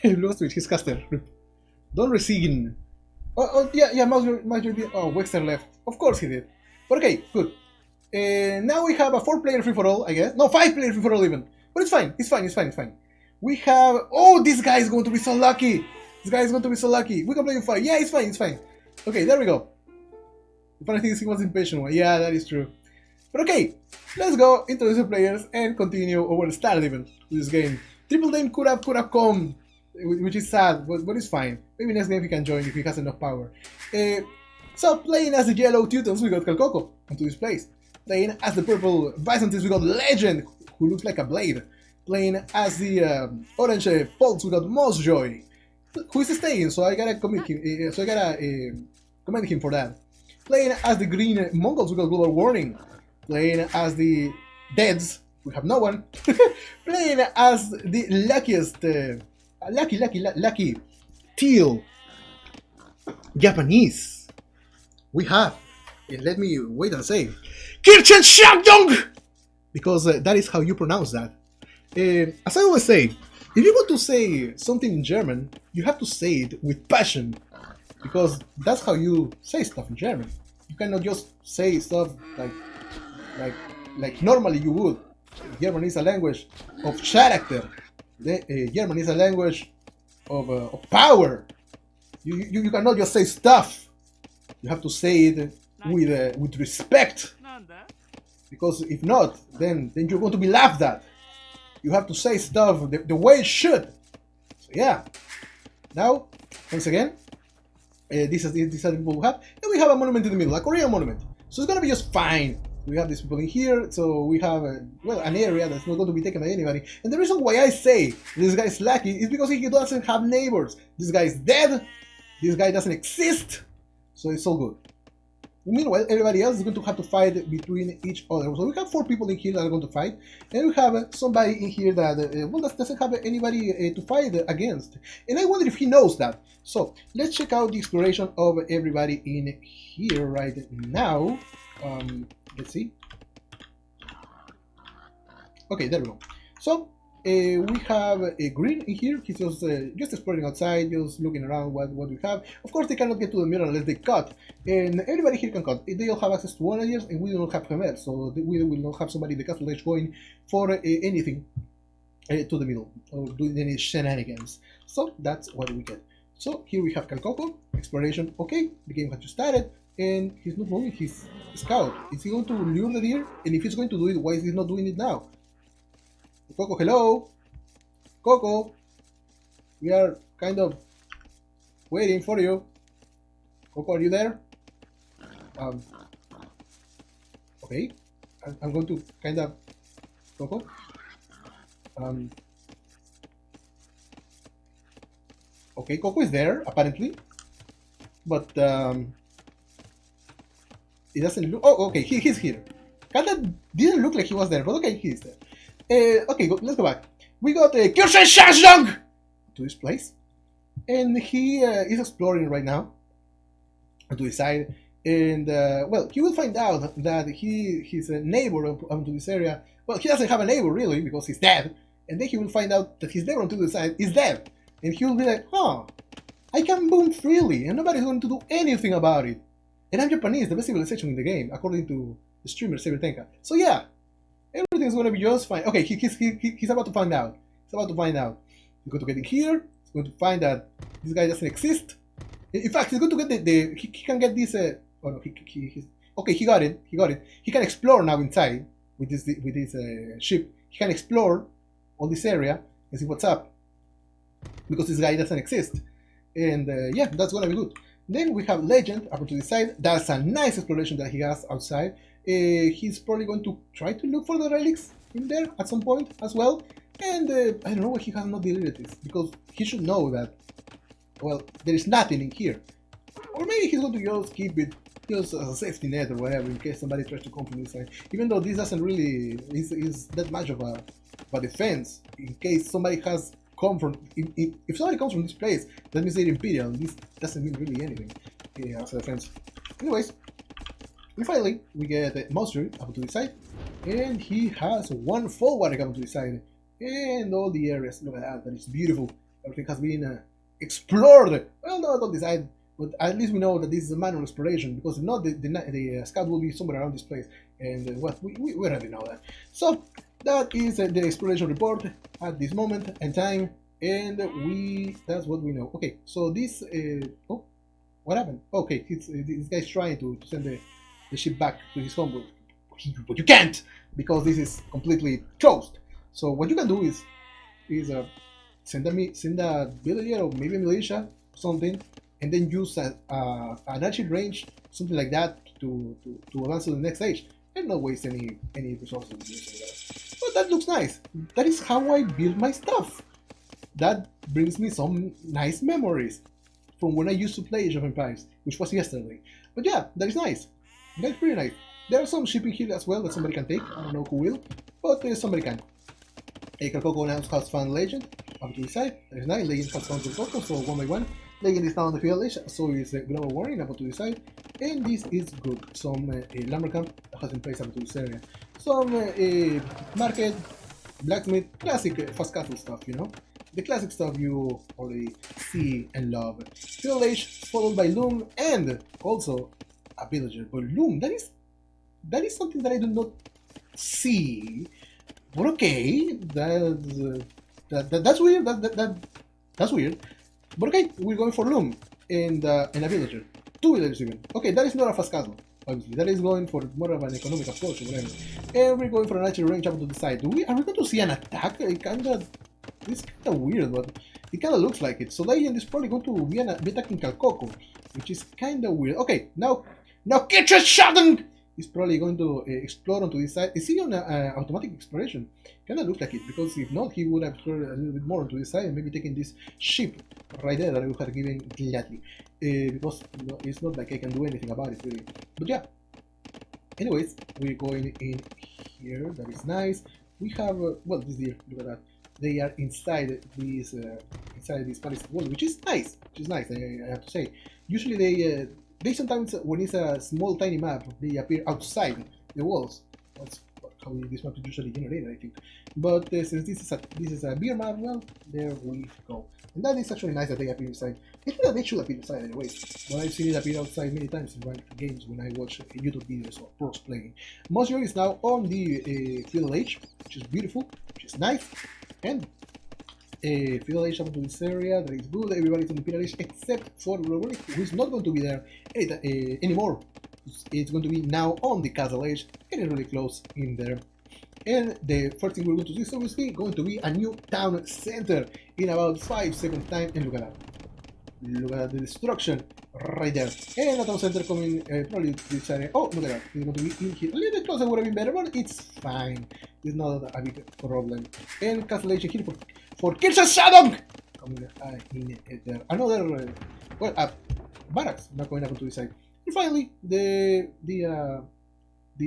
Lost switch, his caster. Don't resign. Yeah, Major, oh, Wexter left. Of course he did. But okay, good. Now we have a 4-player free-for-all, I guess. No, 5-player free-for-all even. But it's fine, it's fine, it's fine, it's fine. We have... Oh, this guy is going to be so lucky! This guy is going to be so lucky. We can play in 5. Yeah, it's fine, it's fine. Okay, there we go. The funny thing is he was impatient one. Yeah, that is true. But okay, let's go introduce the players and continue our start even with this game. Triple Dame could have come, which is sad, but it's fine. Maybe next game he can join if he has enough power. So playing as the yellow Teutons, we got KotH onto this place. Playing as the purple Byzantines, we got Legend, who looks like a blade. Playing as the orange Pulse, we got Mossjoy, who is staying, so I gotta commit him. Commend him for that. Playing as the green Mongols, we got Global Warning. Playing as the Deads, we have no one. Playing as the luckiest, lucky teal Japanese, we have, let me wait and say, Kirchen Shangdong! Because that is how you pronounce that. As I always say, if you want to say something in German, you have to say it with passion. Because that's how you say stuff in German. You cannot just say stuff like normally you would. German is a language of character. German is a language of power. You cannot just say stuff. You have to say it with respect. Because if not, then you're going to be laughed at. You have to say stuff the way it should. So yeah. Now, once again, these are the people we have. And we have a monument in the middle, a Korean monument. So it's going to be just fine. We have these people in here, so we have an area that's not going to be taken by anybody. And the reason why I say this guy is lucky is because he doesn't have neighbors. This guy is dead. This guy doesn't exist. So it's all good. Meanwhile, everybody else is going to have to fight between each other. So we have 4 people in here that are going to fight, and we have somebody in here that doesn't have anybody to fight against. And I wonder if he knows that. So let's check out the exploration of everybody in here right now. Let's see. Okay, there we go. So we have a green in here. He's just exploring outside, just looking around what we have. Of course, they cannot get to the middle unless they cut, and everybody here can cut. They all have access to warriors, and we don't have Khmer, so we will not have somebody in the castle edge going for anything to the middle or doing any shenanigans. So that's what we get. So here we have KotH exploration. Okay, the game has just started, and he's not moving his scout. Is he going to lure the deer? And if he's going to do it, why is he not doing it now? KotH, hello? KotH, we are kind of waiting for you. KotH, are you there? Okay, I'm going to kind of... KotH? Okay, KotH is there, apparently. But, it doesn't look... Oh, okay, he's here. Kinda didn't look like he was there, but okay, he's there. Okay, let's go back. We got Kyoshen Shashong to this place, and he is exploring right now to the side, and well, he will find out that his neighbor onto this area. Well, he doesn't have a neighbor really because he's dead, and then he will find out that his neighbor onto the side is dead, and he will be like, "Huh, I can boom freely, and nobody's going to do anything about it." And I'm Japanese, the best civilization in the game, according to the streamer XavierTenka. So yeah. Everything's gonna be just fine. Okay, he's about to find out. He's about to find out. He's going to get in here. He's going to find that this guy doesn't exist. In fact, he's going to get he can get this. Oh no, okay, he got it. He got it. He can explore now inside with this ship. He can explore all this area and see what's up because this guy doesn't exist. And yeah, that's gonna be good. Then we have Legend up to the side. That's a nice exploration that he has outside. He's probably going to try to look for the relics in there at some point as well. And I don't know why he has not deleted this, because he should know that, well, there is nothing in here. Or maybe he's going to just keep it just as a safety net or whatever in case somebody tries to come from this side. Even though this doesn't really is that much of a defense, in case somebody has come from, if somebody comes from this place, let me say Imperial, this doesn't mean really anything as a defense. Anyways. And finally, we get Monster up to the side, and he has one full water coming to the side, and all the areas. Look at that, that is beautiful. Everything has been explored. Well, no, don't decide. But at least we know that this is a manual exploration, because if not, the scout will be somewhere around this place, and we already know that. So that is the exploration report at this moment and time, and that's what we know. Okay, so this oh, what happened? Okay, this guy's trying to send the ship back to his home, but you can't, because this is completely closed. So what you can do is send a villager or maybe a militia, something, and then use an archery range, something like that, to advance to the next stage, and not waste any resources using that. But that looks nice. That is how I build my stuff. That brings me some nice memories from when I used to play Age of Empires, which was yesterday. But yeah, that is nice. That's pretty nice. There are some shipping here as well that somebody can take. I don't know who will, but somebody can. KotH now has found Legend up to the side. That is nice. Legend has found KotH, so one by one. Legend is down on the field edge, so is Global Warning up to the side. And this is good. Some lumber camp that has been placed up to this area. Some market, blacksmith, classic fast castle stuff, you know. The classic stuff you already see and love. Field edge followed by loom and also a villager. But loom, that is something that I do not see. But okay, that's weird. That's weird. But okay, we're going for loom and a villager, 2 villagers even. Okay, that is not a fast castle, obviously. That is going for more of an economic approach or whatever. And we're going for an archery range up to the side. Are we going to see an attack? It's kinda weird, but it kinda looks like it. So Legend is probably going to be attacking KotH, which is kinda weird. Okay, now get your shotgun! He's probably going to explore onto this side. Is he on automatic exploration? Kinda looks like it, because if not, he would have explored a little bit more onto this side and maybe taken this ship right there that I would have given gladly. Because it's not like I can do anything about it, really. But yeah. Anyways, we're going in here. That is nice. We have, well, this deer, look at that. They are inside this palace wall, which is nice. I have to say. Usually they sometimes, when it's a small tiny map, they appear outside the walls. That's how this map is usually generated, I think. But since this is a beer map, well, there we go. And that is actually nice that they appear inside. I think that they should appear inside anyway, but I've seen it appear outside many times in ranked games when I watch YouTube videos of pros playing. Monsieur is now on the field edge, which is beautiful, which is nice, and field edge up to this area. That is good. Everybody's on the field edge except for Robert, who is not going to be there anymore. It's going to be now on the castle edge, getting really close in there. And the first thing we're going to see is obviously going to be a new town center in about 5 seconds time. And look at that. Look at the destruction right there. And a town center coming probably to this area. Oh, look at that. It's going to be in here. A little bit closer would have been better, but it's fine. It's not a big problem. And castle edge here for Kirsten Shadow! Coming in there. Another, barracks not going up to the side. And finally, the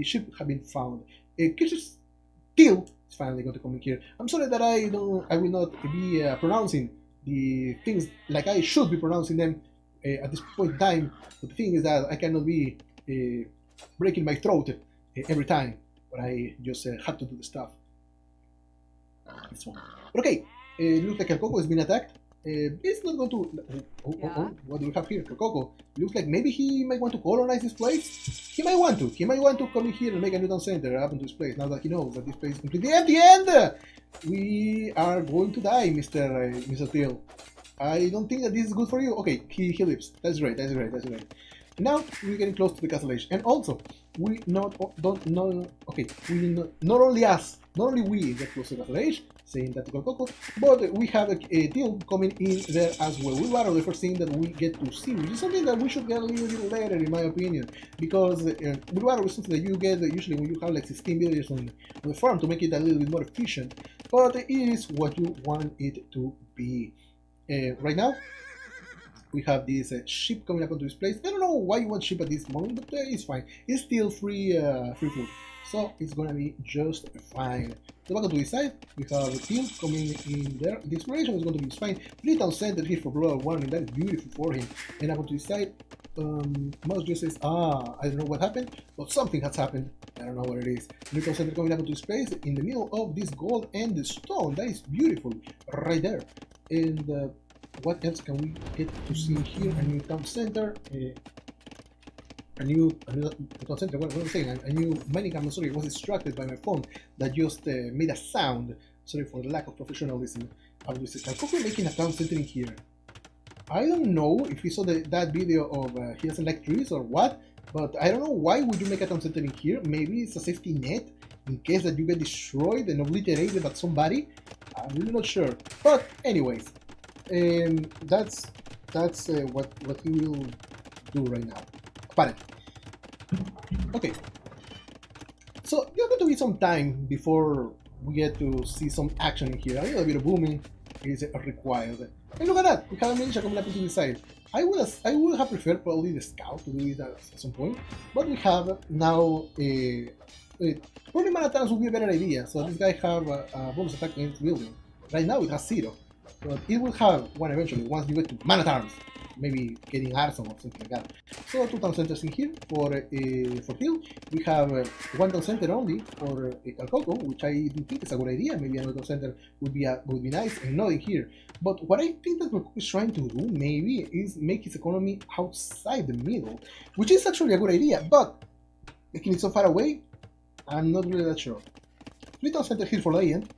ship have been found. Kirsten's Steel is finally going to come in here. I'm sorry that I will not be pronouncing the things like I should be pronouncing them at this point in time. But the thing is that I cannot be breaking my throat every time, but I just have to do the stuff. This one. But okay, it looks like KotH has been attacked. It's not going to. What do we have here? KotH. Looks like maybe he might want to colonize this place. He might want to. He might want to come in here and make a new town center up into this place. Now that he knows that this place is completely empty, and we are going to die, Mr. Teal. I don't think that this is good for you. Okay, he lives. That's right. Now we're getting close to the castle age, and also we not only we get close to the castle age, saying that to KotH, but we have a deal coming in there as well. We are the first thing that we get to see, which is something that we should get a little bit later, in my opinion, because Bulwaro is something that you get usually when you have like 16 villagers on the farm to make it a little bit more efficient, but it is what you want it to be. Right now, we have this ship coming up onto this place. I don't know why you want ship at this moment, but it's fine. It's still free food, so it's gonna be just fine. So back to this side, we have a team coming in there. The exploration is going to be fine. 3 town center here for Global Warning. That is beautiful for him. And up to this side, Mouse just says, I don't know what happened, but something has happened. I don't know what it is. 3 town center coming up into space in the middle of this gold and the stone. That is beautiful right there. And what else can we get to see here? A new town center, a new town center. What am I saying? A new mining camp. Sorry, I was distracted by my phone that just made a sound. Sorry for the lack of professionalism. Can Coco making a town center in here? I don't know if you saw that video of he doesn't like trees or what, but I don't know why would you make a town center in here. Maybe it's a safety net in case that you get destroyed and obliterated by somebody. I'm really not sure. But anyways, that's what he will do right now. Apparently. Okay. So there's going to be some time before we get to see some action in here. A little bit of booming is required. And look at that, we have a militia coming up into the side. I would have preferred probably the scout to do it at some point, but we have now probably man at arms would be a better idea. So this guy have a bonus attack against building. Right now it has 0, but it will have one eventually once you get to man at arms. Maybe getting arson or something like that. So 2 town centers in here for Hill. We have 1 town center only for KotH, which I do think is a good idea. Maybe another town center would be nice, and not in here. But what I think that KotH is trying to do maybe is make his economy outside the middle, which is actually a good idea. But making it so far away, I'm not really that sure. 3 town center here for Lion.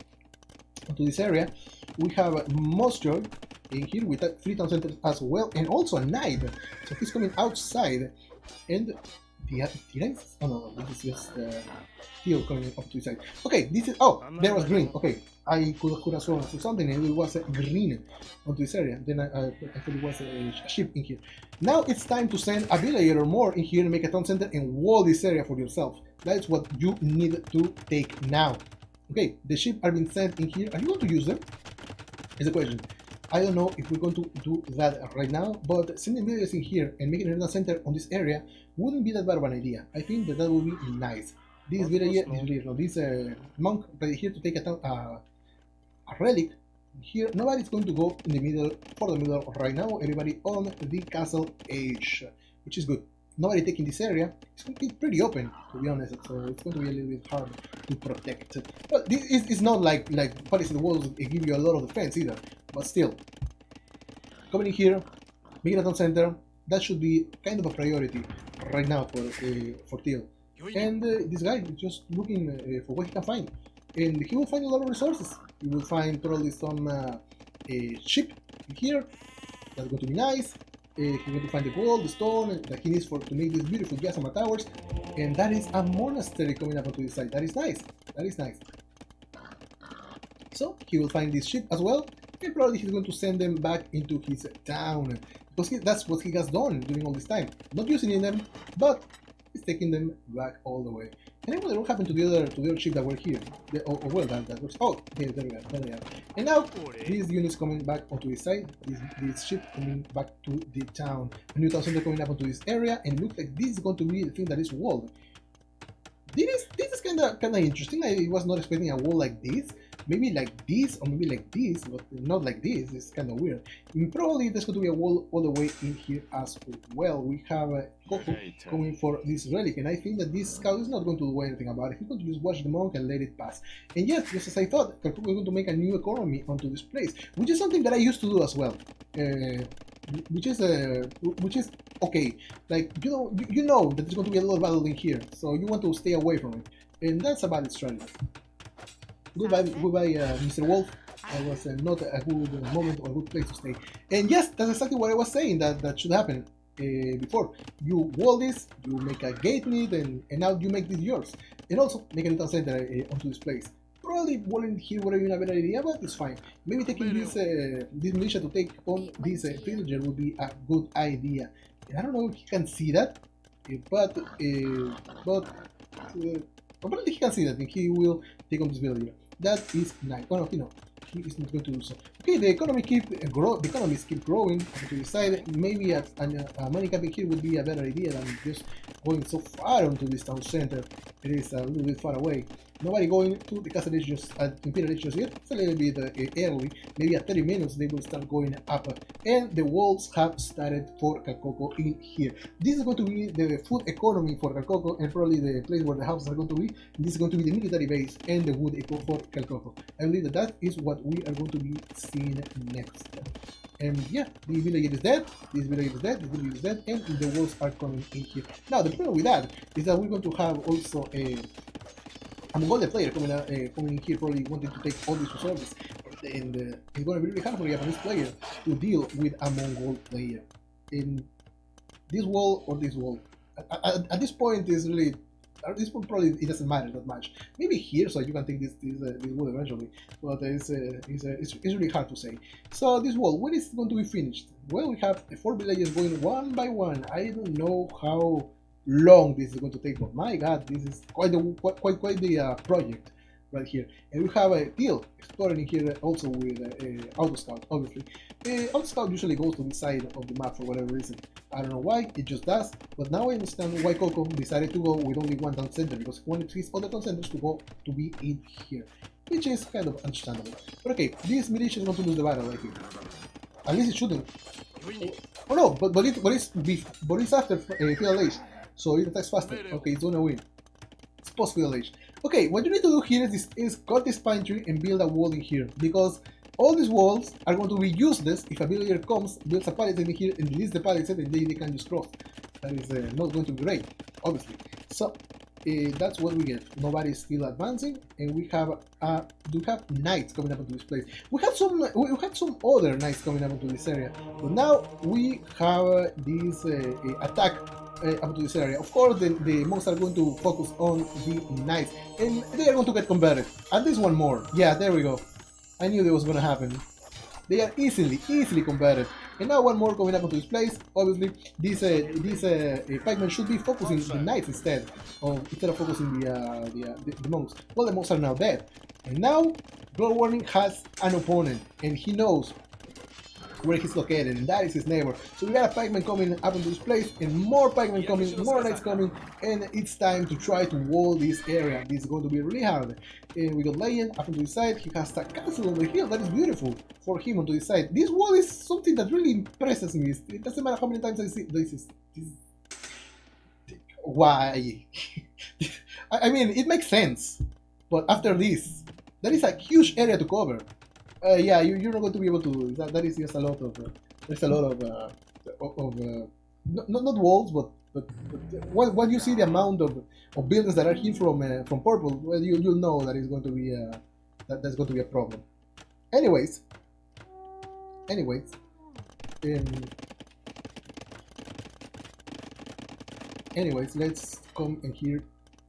Onto this area, we have Moisture in here with 3 town centers as well, and also a knight. So he's coming outside, and did I? Oh no, this is just Hill coming up to his side. Okay, this is there was green. Okay, I could have sworn to something, and it was green onto this area. Then I thought it was a ship in here. Now it's time to send a villager or more in here and make a town center and wall this area for yourself. That's what you need to take now. Okay, the ship are being sent in here. Are you going to use them? Is the question. I don't know if we're going to do that right now, but sending villagers in here and making a center on this area wouldn't be that bad of an idea. I think that would be nice. This monk right here to take a relic here. Nobody's going to go in the middle for the middle right now. Everybody on the castle edge, which is good. Nobody taking this area. It's going to be pretty open, to be honest, so it's going to be a little bit hard to protect. But this is not like what is the walls give you a lot of defense either. But still, coming in here, making a town center, that should be kind of a priority right now for Teal. And this guy is just looking for what he can find, and he will find a lot of resources. He will find probably some ship here. That's going to be nice. He's going to find the gold, the stone that he needs to make these beautiful Yasama towers, and that is a monastery coming up onto this side. That is nice. That is nice. So he will find this ship as well, and probably he's going to send them back into his town, because that's what he has done during all this time. Not using them, but he's taking them back all the way. And I wonder what happened to the other ship that were here. That was there they are. And now these units coming back onto this side. This ship coming back to the town. A new town center coming up onto this area, and it looks like this is going to be the thing that is walled. This is kind of interesting. I was not expecting a wall like this. Maybe like this, or maybe like this, but not like this. It's kind of weird. And probably there's going to be a wall all the way in here as well. We have KotH coming for this relic, and I think that this scout is not going to do anything about it. He's going to just watch the monk and let it pass. And yes, just as I thought, we're going to make a new economy onto this place, which is something that I used to do as well. Which is okay. Like you know that there's going to be a lot of battle in here, so you want to stay away from it, and that's a valid strategy. Goodbye, Mr. Wolf. That was not a good moment or a good place to stay. And yes, that's exactly what I was saying that should happen before. You wall this, you make a gate in it, and now you make this yours. And also make a little center onto this place. Probably walling here would have been a better idea, but it's fine. Maybe taking this militia to take on this villager would be a good idea. And I don't know if he can see that, but apparently he can see that, and he will take on this villager. That is nice. Oh no, he is not going to do so. Okay, the economies keep growing to the side. Maybe a money capping here would be a better idea than just going so far onto this town center. It is a little bit far away. Nobody going to the castle just Imperial Age just yet. It's a little bit early. Maybe at 30 minutes they will start going up. And the walls have started for KotH in here. This is going to be the food economy for KotH and probably the place where the houses are going to be. This is going to be the military base and the wood eco for KotH. I believe that that is what we are going to be seeing next. And yeah, the villager is dead, this villager is dead, this villager is dead, and the walls are coming in here. Now, the problem with that is that we're going to have also a Mongolian player coming in here, probably wanting to take all these resources. And it's going to be really hard for a Japanese player to deal with a Mongol player. In this wall or this wall, at this point, is really. At this point, probably it doesn't matter that much. Maybe here, so you can take this wall eventually, but it's really hard to say. So this wall, when is it going to be finished? Well, we have 4 villages going one by one. I don't know how long this is going to take, but my God, this is quite the project right here. And we have a Teal exploring here also with Auto Scout, obviously. Auto Scout usually goes to this side of the map for whatever reason. I don't know why, it just does, but now I understand why KotH decided to go with only one town center, because he wanted his other town centers to be in here, which is kind of understandable. But okay, this militia is going to lose the battle right here. At least it shouldn't. Oh no, but it's after Feudal Age, so it attacks faster. Okay, it's gonna win. It's post Feudal Age. Okay, what you need to do here is cut this pine tree and build a wall in here, because all these walls are going to be useless if a villager comes, builds a palisade in here, and releases the palisade, and they can just cross. That is not going to be great, obviously. So that's what we get. Nobody's still advancing, and we have knights coming up into this place. We had some other knights coming up into this area, but now we have this attack up to this area. Of course, the monks are going to focus on the knights, and they are going to get converted. At least one more. Yeah, there we go. I knew that was going to happen. They are easily converted. And now one more coming up into this place. Obviously, these pikemen should be focusing the knights instead of focusing the monks. Well, the monks are now dead. And now, Global Warning has an opponent, and he knows where he's located, and that is his neighbor. So we got a pikeman coming up into this place, and more pikemen coming, more knights coming, and it's time to try to wall this area. This is going to be really hard. And we got Legend up onto this side. He has a castle on the hill. That is beautiful for him onto this side. This wall is something that really impresses me. It doesn't matter how many times I see this. Why? I mean, it makes sense, but after this, that is a huge area to cover. Yeah, you're not going to be able to. That is just a lot of. There's a lot of not walls, but when you see the amount of buildings that are here from purple, well, you'll know that it's going to be that's going to be a problem. Anyways, let's come in here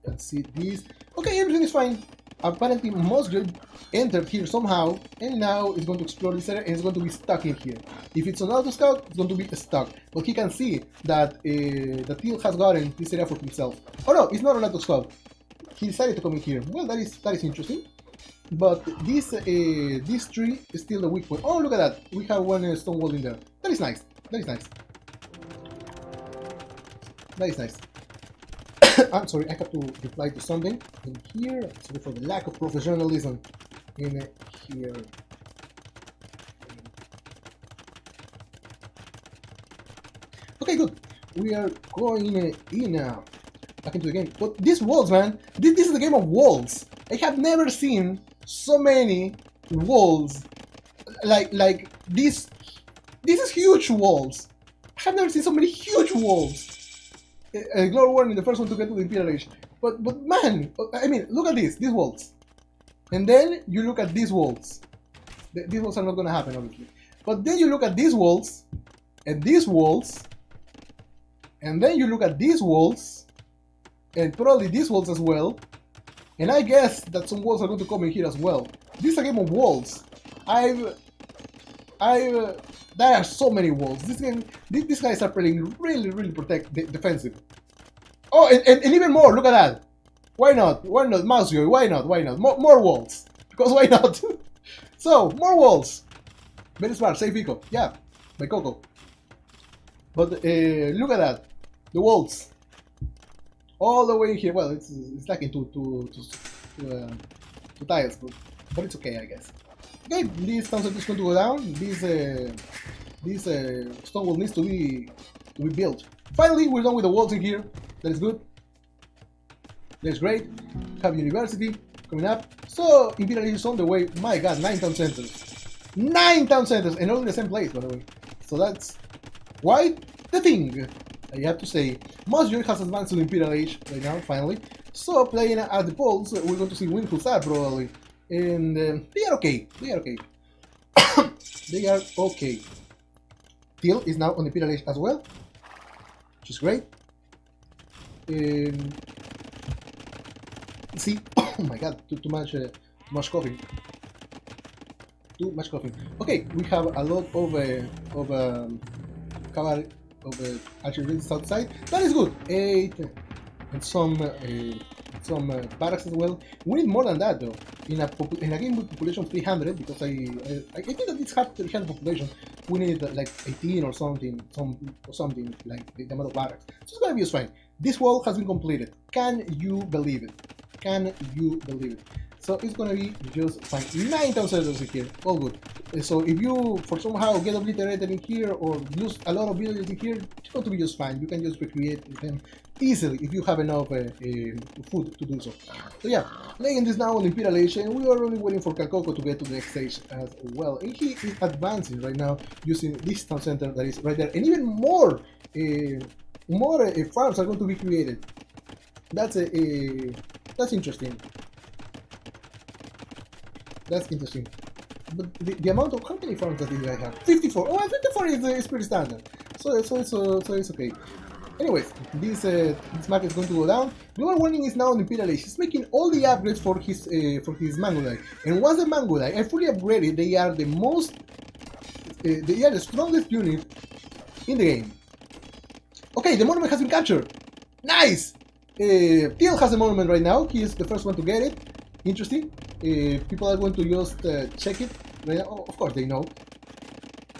and see this. Okay, everything is fine. Apparently, Mosgrid entered here somehow, and now it's going to explore this area, and it's going to be stuck in here. If it's an auto scout, it's going to be stuck. But he can see that the Teal has gotten this area for himself. Oh no, it's not an auto scout. He decided to come in here. Well, that is interesting. But this tree is still the weak point. Oh, look at that! We have one stone wall in there. That is nice. That is nice. That is nice. I'm sorry, I have to reply to something in here. Sorry for the lack of professionalism in here. Okay, good. We are going in back into the game. But these walls, man, this is the game of walls. I have never seen so many walls like this. This is huge walls. I have never seen so many huge walls. Global Warning, the first one to get to the Imperial Age. But man, I mean, look at these walls. And then you look at these walls. These walls are not going to happen, obviously. But then you look at these walls, and these walls, and then you look at these walls, and probably these walls as well. And I guess that some walls are going to come in here as well. This is a game of walls. There are so many walls. These guys are playing really defensive. Oh, and even more. Look at that. Why not? Why not, Mouse Joy? Why not? Why not? More walls. Because why not? So more walls. Very smart. Safe eco. Yeah, by KotH. But look at that. The walls. all the way here. Well, it's lacking two tiles, but it's okay, I guess. Okay, this town center is going to go down. This stone wall needs to be built. Finally, we're done with the walls in here. That is good. That's great. Have university coming up. So Imperial is on the way. My God, 9 town centers. 9 town centers, and all in the same place, by the way. So that's quite the thing. I have to say, most Europe has advanced to the Imperial Age right now, finally. So playing at the polls, we're going to see Win Hussar probably. And they are okay. They are okay. They are okay. Teal is now on the Imperial Age as well, which is great. See, oh my God, too much coughing. Too much coughing. Okay, we have a lot of cavalry archery outside. That is good. 8 and some barracks as well. We need more than that though. In a game with population of 300, because I think that it's half 300 population. We need like 18 or something, like the amount of barracks. So it's gonna be just fine. This wall has been completed. Can you believe it? Can you believe it? So it's gonna be just fine. 9,000 settlers in here, all good. So if you for somehow get obliterated in here or lose a lot of villages in here, it's going to be just fine. You can just recreate them easily if you have enough food to do so. So yeah, Legend is now on Imperial Age, and we are only waiting for KotH to get to the next stage as well. And he is advancing right now using this town center that is right there, and even more farms are going to be created. That's interesting. That's interesting. But the amount of, how many farms does this guy have? 54. Oh, 54 is pretty standard. So it's okay. Anyways, this market is going to go down. Global warning is now on Imperial Age. He's making all the upgrades for his Mangudai. And once the Mangudai are fully upgraded, they are the strongest unit in the game. Okay, the monument has been captured. Nice. Teal has a monument right now. He is the first one to get it. Interesting. People are going to just check it right now. Oh, of course they know.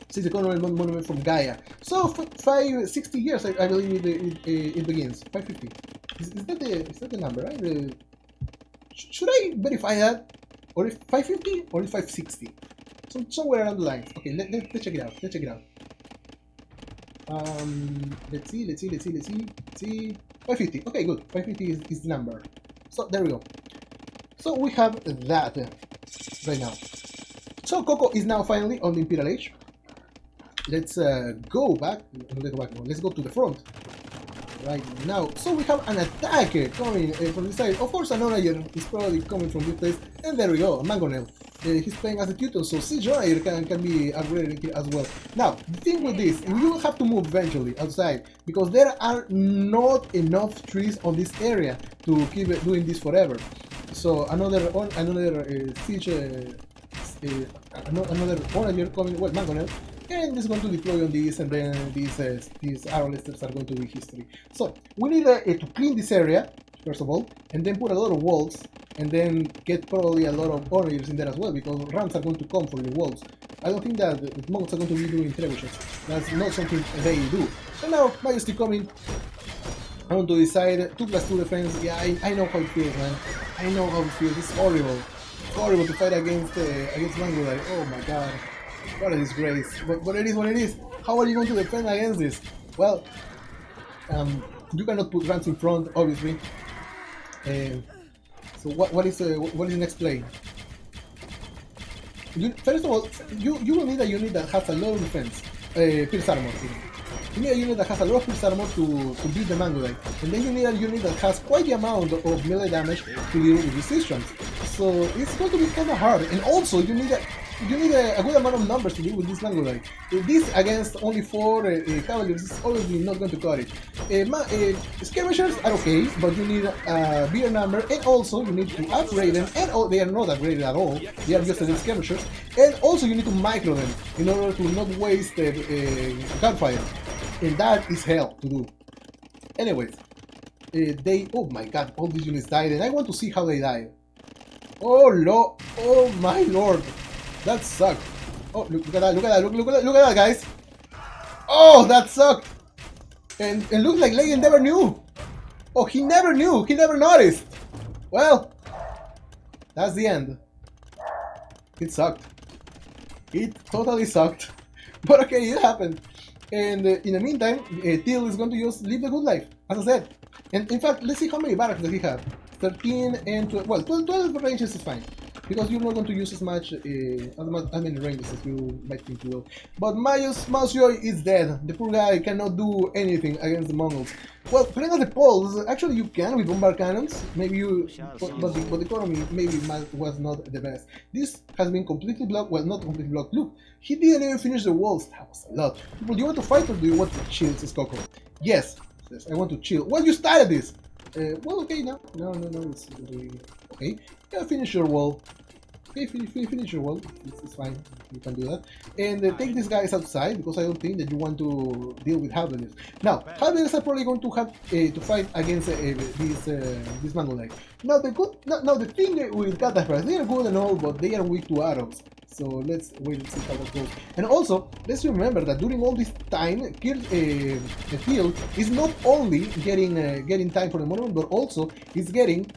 This is the Conquerors monument from Gaia. So 560 years, I believe it begins. 550. Is that the number, right? Should I verify that? Or if 550 or if 560? Somewhere around the lines. Okay, let's check it out. Let's check it out. Let's see. 550. Okay, good. 550 is the number. So there we go. So we have that right now. So KotH is now finally on the Imperial Age. Let's go back. Let's go to the front right now. So we have an attacker coming from this side. Of course, an Onager is probably coming from this place. And there we go, Mangonel. He's playing as a tutor, so Siege Onager can be upgraded here as well. Now, the thing with this, we will have to move eventually outside because there are not enough trees on this area to keep doing this forever. So another siege, another Onager coming, well, Mangonel. And it's going to deploy on these, and then these arrow listers are going to be history. So we need to clean this area first of all, and then put a lot of walls, and then get probably a lot of Onagers in there as well, because rams are going to come for the walls. I don't think that the Mongols are going to be doing trebuchets. That's not something they do. So now Majesty coming. I want to decide 2+2 defense. Yeah, I know how it feels, man. I know how it feels. It's horrible. It's horrible to fight against Mangudai. Oh my god. What a disgrace. But it is what it is. How are you going to defend against this? Well, you cannot put rams in front, obviously. So what is the next play? First of all, you will need a unit that has a lot of defense. Pierce armor. You need a unit that has a lot of pierce armor to beat the Mangudai. And then you need a unit that has quite the amount of melee damage to deal with resistance. So it's going to be kind of hard. And also you need a good amount of numbers to deal with this Mangudai. This against only 4 Cavaliers is obviously not going to cut it. Skirmishers are okay, but you need a bigger number, and also you need to upgrade them, and they are not upgraded at all, they are just against skirmishers, and also you need to micro them in order to not waste gunfire, and that is hell to do. Anyways, oh my god, all these units died, and I want to see how they died. Oh my lord. That sucked. Oh, look at that, look at that, guys. Oh, that sucked. And look like Legend never knew. Oh, he never knew. He never noticed. Well, that's the end. It sucked. It totally sucked. But okay, it happened. And in the meantime, Teal is going to just live the good life, as I said. And in fact, let's see how many barracks does he have. 13 and 12. Well, 12 ranges is fine. Because you're not going to use as many ranges as you might think you will. But Mouse Joy is dead. The poor guy cannot do anything against the Mongols. Well, playing at the poles, actually you can with bombard cannons. Maybe you, but the economy maybe was not the best. This has been completely blocked. Well, not completely blocked. Look, he didn't even finish the walls. That was a lot. People, do you want to fight or do you want to chill? Says Coco. Yes, says I want to chill. Well, you started this. Well, okay, no, it's okay. Yeah, finish your wall. Okay, finish your wall. It's fine. You can do that. And take these guys outside because I don't think that you want to deal with halberdiers. Now, halberdiers are probably going to have to fight against this Mongolite. Now, the thing with cataphracts, they are good and all, but they are weak to arrows. So let's wait and see how that goes. And also, let's remember that during all this time, Teal is not only getting time for the monument, but also is getting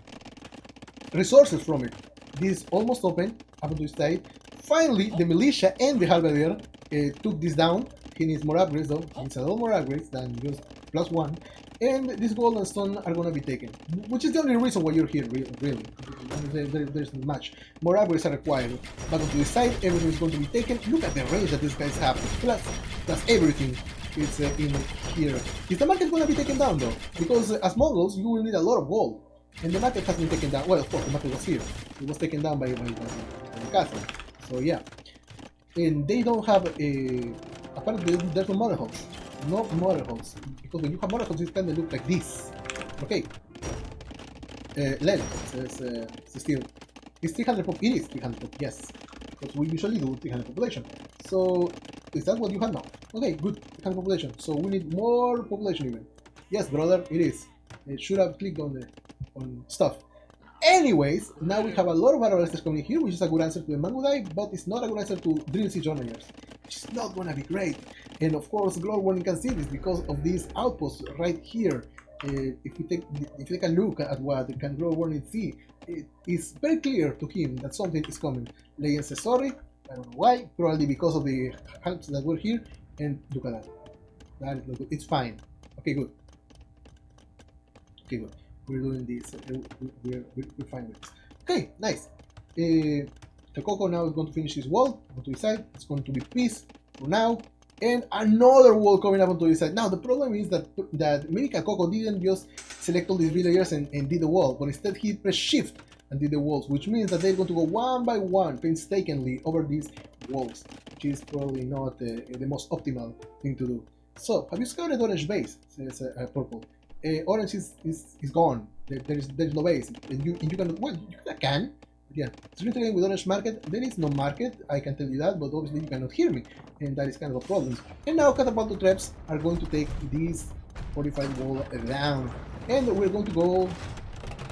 resources from it. This almost open, up to his side. Finally, the militia and the halberdier took this down. He needs more upgrades though. He needs a lot more upgrades than just +1. And this gold and stone are gonna be taken. Which is the only reason why you're here, really. There's not much. More upgrades are required. But on the side, everything is going to be taken. Look at the range that these guys have. Plus everything is in here. Is the market gonna be taken down though? Because as Mongols, you will need a lot of gold. And the market has been taken down. Well, of course, the market was here. It was taken down by the castle. So yeah. And they don't have a... Apparently, there's no mother holes. No mother holes. Because when you have mother holes, it kind of look like this. Okay. Len says still. It's 300 pop. It is 300 pop, yes. Because we usually do 300 population. So, is that what you have now? Okay, good. 300 population. So we need more population even. Yes, brother, it is. It should have clicked on stuff. Anyways, now we have a lot of arrowlisters coming here, which is a good answer to the Mangudai, but it's not a good answer to Drill Siege Onagers, which is not gonna be great. And of course, Glory Warning can see this because of these outposts right here. If you take a look at what can Glory Warning see, it is very clear to him that something is coming. Legend says sorry, I don't know why, probably because of the helps that were here, and look at that. That is not good. It's fine. Okay, good. Okay, good. We're doing this. We're fine with this. Okay, nice. Coco now is going to finish his wall onto his side. It's going to be peace for now. And another wall coming up onto his side. Now, the problem is that maybe Coco didn't just select all these villagers and did the wall, but instead he pressed shift and did the walls, which means that they're going to go one by one, painstakingly, over these walls, which is probably not the most optimal thing to do. So, have you scouted Orange base? Says Purple. Orange is gone. There's no base, and you can, well, you can. Yeah, trading with Orange market. There is no market, I can tell you that, but obviously you cannot hear me, and that is kind of a problem. And now Catapult traps are going to take this fortified wall down, and we're going to go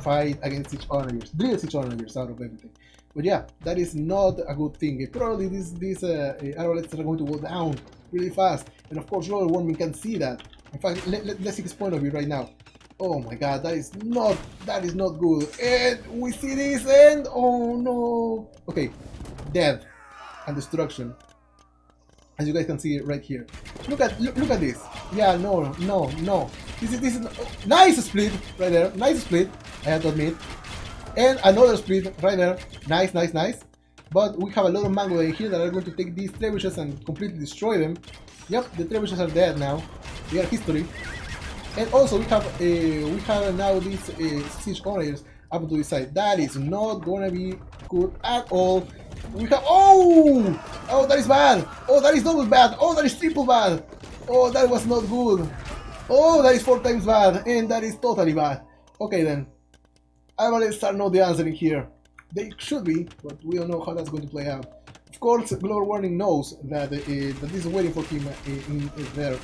fight against each onagers, drill each onagers out of everything. But yeah, that is not a good thing. Probably these arrowlets are going to go down really fast, and of course Royal Warming can see that. In fact, let's see his point of view right now. Oh my god, that is not good. And we see this, and oh no. Okay, death and destruction, as you guys can see right here. Look at this. Yeah, no. This is nice split right there. Nice split, I have to admit. And another split right there. Nice. But we have a lot of mango in here that are going to take these trebuchets and completely destroy them. Yep, the trebuchets are dead now. They are history. And also we have now these siege onagers up to this side. That is not gonna be good at all. We have oh that is bad. Oh, that is double bad. Oh, that is triple bad. Oh, that was not good. Oh, that is 4 times bad, and that is totally bad. Okay then, Arbalets are not the answer in here. They should be, but we don't know how that's going to play out. Of course, Glory Warning knows that this is waiting for him in there,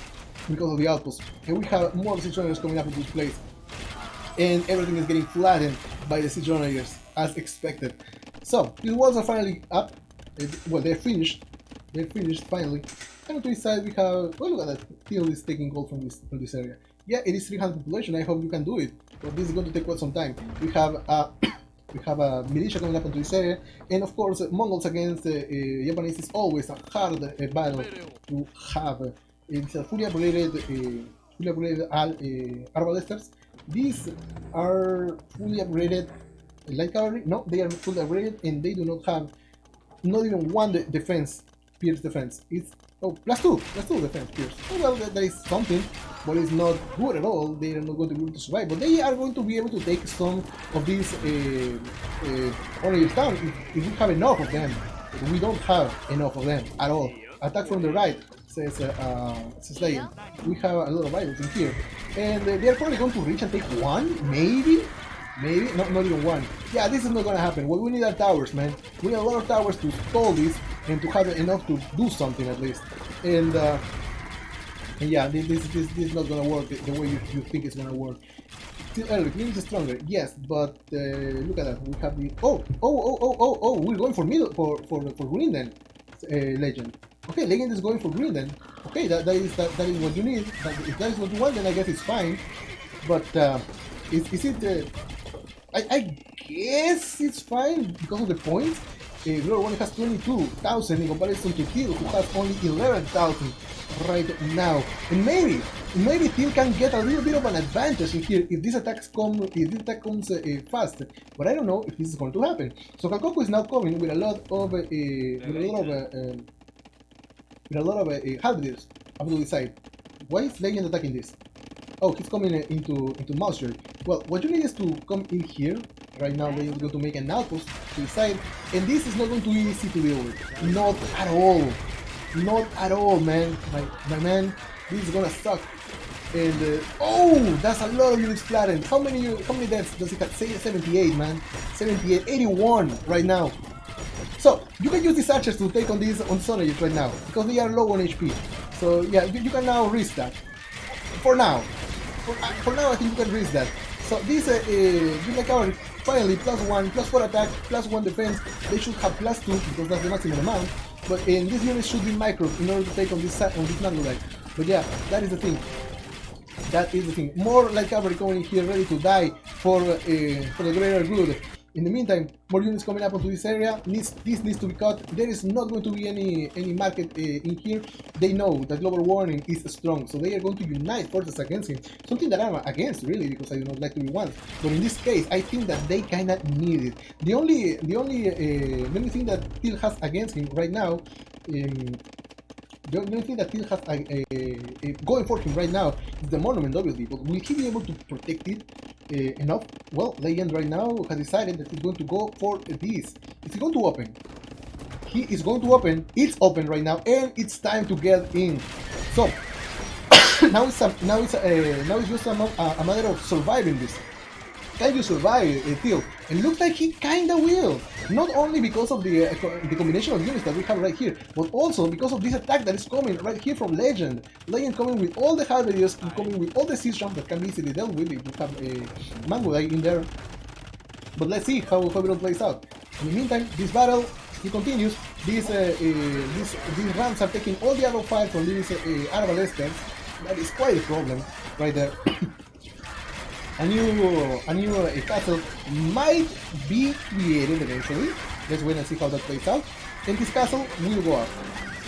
because of the outpost, and we have more siege onagers coming up in this place, and everything is getting flattened by the siege onagers as expected. So these walls are finally up. Well, they're finished. They're finished finally. And to this side we have, well, look at that. Teal is taking gold from this area. Yeah, it is 300 population. I hope you can do it. but this is going to take quite some time. We have we have a militia coming up into this area, and of course, Mongols against Japanese is always a hard battle to have. It's a fully upgraded arbalesters. These are fully upgraded light cavalry. No, they are fully upgraded, and they do not have not even one defense, pierce defense. It's +2 defense pierce. Oh, well, that is something, but it's not good at all. They are not going to be able to survive, but they are going to be able to take some of these warriors down if we have enough of them. But we don't have enough of them at all. Attack from the right, says Lion. We have a lot of rivals in here, and they are probably going to reach and take one, maybe, not even one. Yeah, this is not gonna happen. What we need are towers, man. We need a lot of towers to stall this and to have enough to do something at least. And yeah, this is not gonna work the way you think it's gonna work. Still early, Green is stronger, yes, but look at that. We have the we're going for middle for green then, legend. Okay, legend is going for green then. Okay, that is what you need. If that is what you want, then I guess it's fine. But is it? I guess it's fine because of the points. Glory 1 has 22,000 in comparison to Till, who has only 11,000 right now. And maybe Till can get a little bit of an advantage in here if this attack comes fast. But I don't know if this is going to happen. So KotH is now coming with a lot of halberdiers up to the side. Why is Legend attacking this? Oh, he's coming into Mousture. Well, what you need is to come in here. Right now, Legend is going to make an outpost to the side, and this is not going to be easy to deal with. Not at all. Not at all, man. My man, this is gonna suck. And oh, that's a lot of units flattened. How many deaths does it have? Say 78, man. 78, 81 right now. So you can use these archers to take on these on Sonages right now because they are low on HP. So yeah, you can now risk that. For now, I think you can risk that. So these unit cavalry finally +1, +4 attack, +1 defense. They should have +2 because that's the maximum amount. But these units should be micro in order to take on this Mangudai. But yeah, that is the thing. That is the thing. More light cavalry coming here ready to die for the greater good. In the meantime, more units coming up onto this area. This needs to be cut. There is not going to be any market in here. They know that global warning is strong, so they are going to unite forces against him. Something that I'm against, really, because I do not like to be one. But in this case, I think that they kind of need it. The only thing that Till has against him right now. The only thing that Till has going for him right now is the monument, obviously, but will he be able to protect it enough? Well, Legend right now has decided that he's going to go for this. Is he going to open? He is going to open. It's open right now, and it's time to get in. So now it's just a matter of surviving this. Can you survive, Till? And looks like he kinda will. Not only because of the combination of units that we have right here, but also because of this attack that is coming right here from Legend. Legend coming with all the halberdiers, coming with all the siege ramps that can be easily dealt with if you have a Mangudai in there. But let's see how it plays out. In the meantime, this battle it continues. These ramps are taking all the arrow fire from these arbalesters. That is quite a problem right there. A new castle might be created eventually. Let's wait and see how that plays out. And this castle will go up.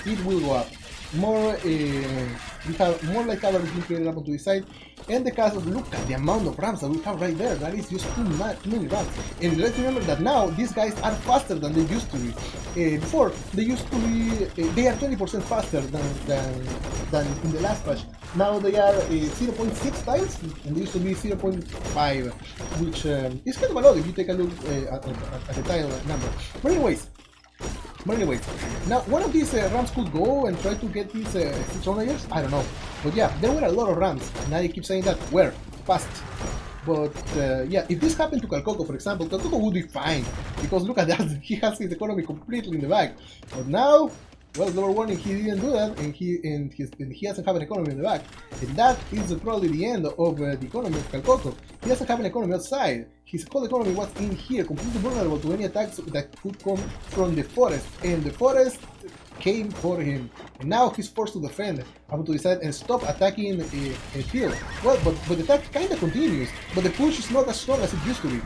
It will go up. More, we have more light cavalry being created up onto the side. And the castle, look at the amount of ramps that we have right there. That is just too many ramps. And let's remember that now these guys are faster than they used to be. Before, they used to be, they are 20% faster than in the last patch. Now they are 0.6 times, and they used to be 0.5, which is kind of a lot if you take a look at the tile number. But anyways, now one of these ramps could go and try to get these 600 layers. I don't know, but yeah, there were a lot of ramps, and I keep saying that. Where? Fast. But yeah, if this happened to KotH, for example, KotH would be fine, because look at that, he has his economy completely in the bag. But now, well, global warning, he didn't do that, and he doesn't have an economy in the back. And that is probably the end of the economy of KotH. He doesn't have an economy outside. His whole economy was in here, completely vulnerable to any attacks that could come from the forest. And the forest, came for him, and now he's forced to defend up to the side and stop attacking Phil. Well, but the attack kind of continues, but the push is not as strong as it used to be.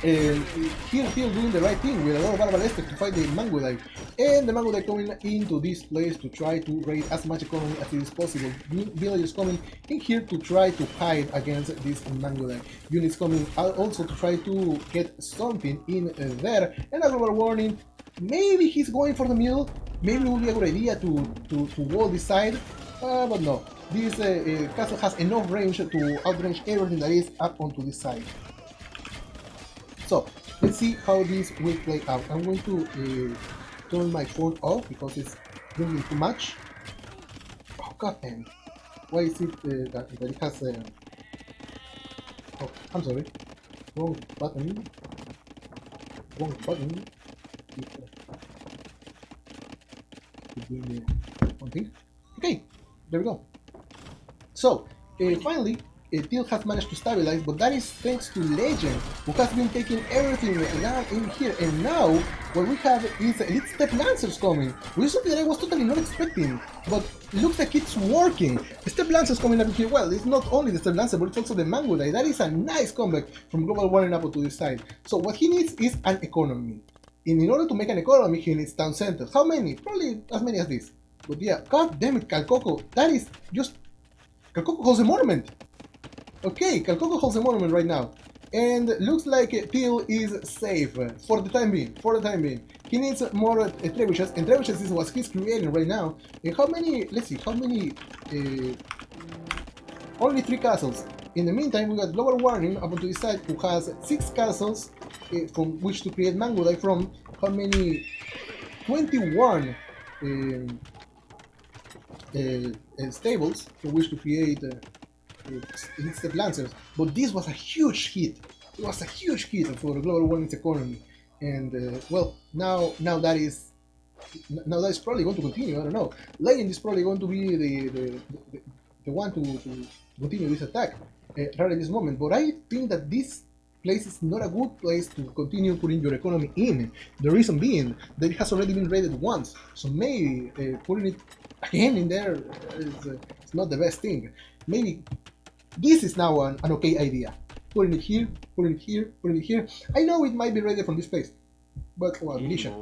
Here Phil doing the right thing with a lot of Barbalestic to fight the Mangudai, and the Mangudai coming into this place to try to raid as much economy as it is possible. Villagers coming in here to try to hide against this Mangudai. Units coming also to try to get something in there, and a global warning. Maybe he's going for the middle. Maybe it would be a good idea to wall this side, but no. This castle has enough range to outrange everything that is up onto this side. So, let's see how this will play out. I'm going to turn my phone off because it's bringing too much. Oh god damn. Why is it that it has... oh, I'm sorry. Wrong button. Wrong button. One thing. Okay, there we go. So, finally, Till has managed to stabilize, but that is thanks to Legend, who has been taking everything down in here. And now, what we have is Elite Step Lancers coming, which is something that I was totally not expecting, but looks like it's working. The Step Lancers coming up here, well, it's not only the Step Lancer, but it's also the Mangudai. That is a nice comeback from Global Warning up to this side. So what he needs is an economy. And in order to make an economy, he needs town centers. How many? Probably as many as this. But yeah, god damn it, KotH, that is just... KotH holds a monument! Okay, KotH holds a monument right now. And looks like Till is safe for the time being. He needs more trebuchets, and trebuchets is what he's creating right now. And how many... let's see, how many... only 3 castles. In the meantime, we got Global Warning up onto this side, who has 6 castles from which to create Mangudai from. How many? 21 stables from which to create Step Lancers. But this was a huge hit. It was a huge hit for the Global Warming's economy. And well, now that is probably going to continue. I don't know. Legend is probably going to be the one to continue this attack right at this moment. But I think that this place is not a good place to continue putting your economy in. The reason being that it has already been raided once, so maybe putting it again in there is not the best thing. Maybe this is now an okay idea. Putting it here, putting it here, putting it here. I know it might be raided from this place, but well, militia.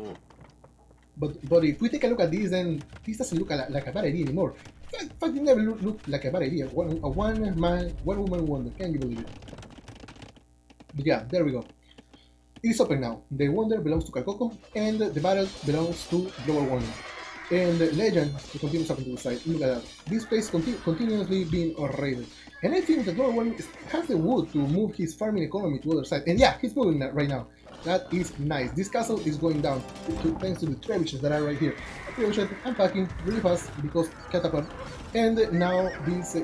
But if we take a look at this, then this doesn't look like a bad idea anymore. In fact, it never looked like a bad idea. A one-man, one-woman wonder. Can you believe it? But yeah, there we go. It is open now. The wonder belongs to KotH, and the battle belongs to Global Warning. And Legend continues up to the side. Look at that. This place continuously being raided. And I think the Global Warning has the wood to move his farming economy to the other side. And yeah, he's moving that right now. That is nice. This castle is going down thanks to the trebuchets that are right here. Trebuchet unpacking really fast because catapult. And now this